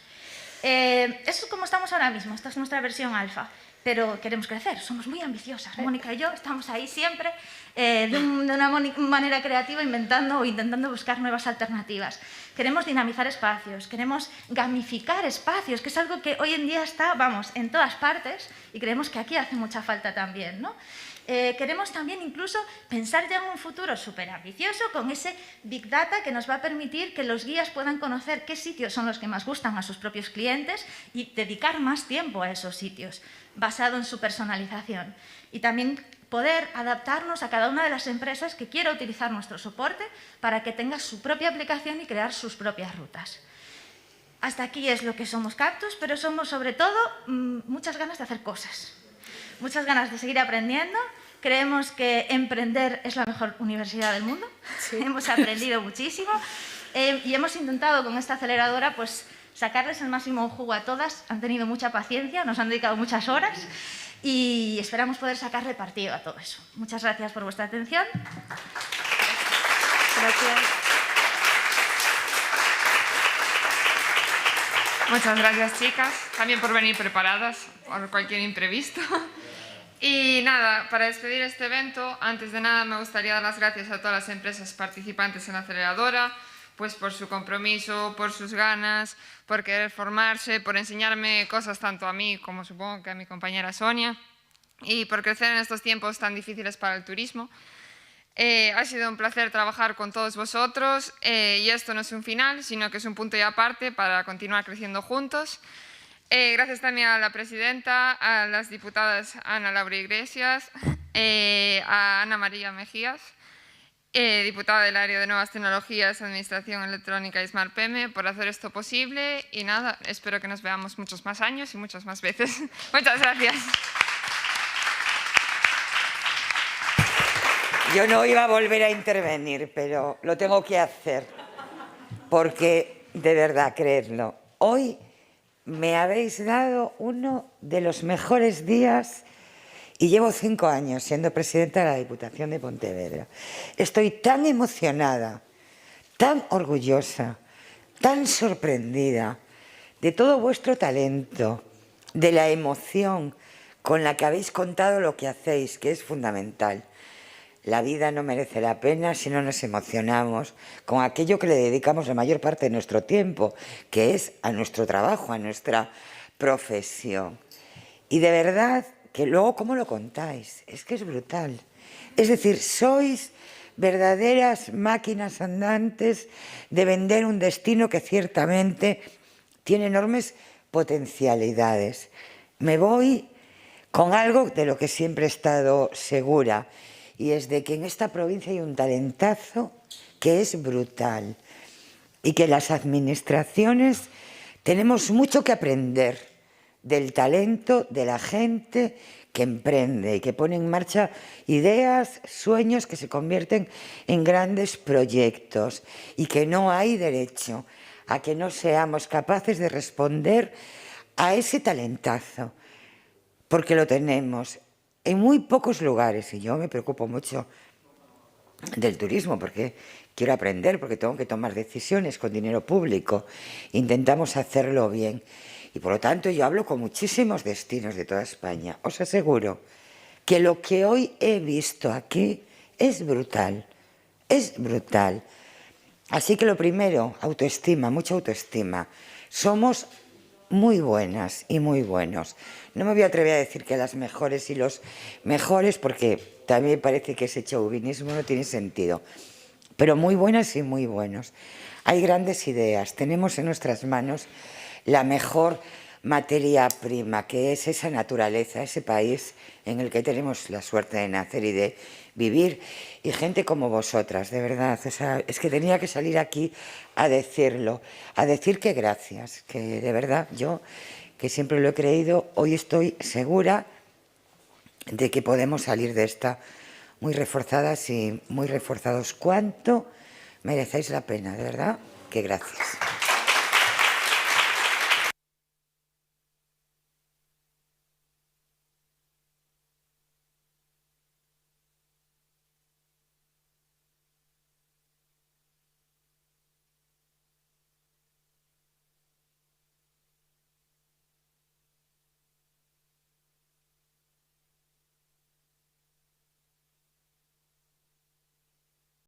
Eso es como estamos ahora mismo, esta es nuestra versión alfa. Pero queremos crecer, somos muy ambiciosas. Mónica y yo estamos ahí siempre de una manera creativa inventando o intentando buscar nuevas alternativas. Queremos dinamizar espacios, queremos gamificar espacios, que es algo que hoy en día está, vamos, en todas partes y creemos que aquí hace mucha falta también, ¿no? Queremos también incluso pensar ya en un futuro súper ambicioso con ese Big Data que nos va a permitir que los guías puedan conocer qué sitios son los que más gustan a sus propios clientes y dedicar más tiempo a esos sitios, basado en su personalización. Y también poder adaptarnos a cada una de las empresas que quiera utilizar nuestro soporte para que tenga su propia aplicación y crear sus propias rutas. Hasta aquí es lo que somos Cactus, pero somos sobre todo muchas ganas de hacer cosas. Muchas ganas de seguir aprendiendo. Creemos que emprender es la mejor universidad del mundo. Sí. Hemos aprendido muchísimo y hemos intentado con esta aceleradora pues, sacarles el máximo jugo a todas. Han tenido mucha paciencia, nos han dedicado muchas horas y esperamos poder sacarle partido a todo eso. Muchas gracias por vuestra atención. Gracias. Muchas gracias, chicas, también por venir preparadas por cualquier imprevisto. Y nada, para despedir este evento, antes de nada me gustaría dar las gracias a todas las empresas participantes en la aceleradora, pues por su compromiso, por sus ganas, por querer formarse, por enseñarme cosas tanto a mí como supongo que a mi compañera Sonia, y por crecer en estos tiempos tan difíciles para el turismo. Ha sido un placer trabajar con todos vosotros y esto no es un final, sino que es un punto y aparte para continuar creciendo juntos. Gracias también a la presidenta, a las diputadas Ana Laura Iglesias, a Ana María Mejías, diputada del área de Nuevas Tecnologías, Administración Electrónica y Smart PM, por hacer esto posible. Y nada, espero que nos veamos muchos más años y muchas más veces. Muchas gracias. Yo no iba a volver a intervenir, pero lo tengo que hacer, porque, de verdad, creedlo, hoy me habéis dado uno de los mejores días y llevo 5 años siendo presidenta de la Diputación de Pontevedra. Estoy tan emocionada, tan orgullosa, tan sorprendida de todo vuestro talento, de la emoción con la que habéis contado lo que hacéis, que es fundamental. La vida no merece la pena si no nos emocionamos con aquello que le dedicamos la mayor parte de nuestro tiempo, que es a nuestro trabajo, a nuestra profesión. Y de verdad que luego, ¿cómo lo contáis? Es que es brutal. Es decir, sois verdaderas máquinas andantes de vender un destino que ciertamente tiene enormes potencialidades. Me voy con algo de lo que siempre he estado segura, y es de que en esta provincia hay un talentazo que es brutal y que las administraciones tenemos mucho que aprender del talento de la gente que emprende y que pone en marcha ideas, sueños que se convierten en grandes proyectos y que no hay derecho a que no seamos capaces de responder a ese talentazo, porque lo tenemos en muy pocos lugares, y yo me preocupo mucho del turismo, porque quiero aprender, porque tengo que tomar decisiones con dinero público. Intentamos hacerlo bien. Y por lo tanto yo hablo con muchísimos destinos de toda España. Os aseguro que lo que hoy he visto aquí es brutal. Es brutal. Así que lo primero, autoestima, mucha autoestima. Somos muy buenas y muy buenos. No me voy a atrever a decir que las mejores y los mejores, porque también parece que ese chauvinismo no tiene sentido. Pero muy buenas y muy buenos. Hay grandes ideas. Tenemos en nuestras manos la mejor materia prima, que es esa naturaleza, ese país en el que tenemos la suerte de nacer y de vivir, y gente como vosotras, de verdad. O sea, es que tenía que salir aquí a decirlo, a decir que gracias, que de verdad yo, que siempre lo he creído, hoy estoy segura de que podemos salir de esta muy reforzadas y muy reforzados. ¿Cuánto merecéis la pena? De verdad, que gracias.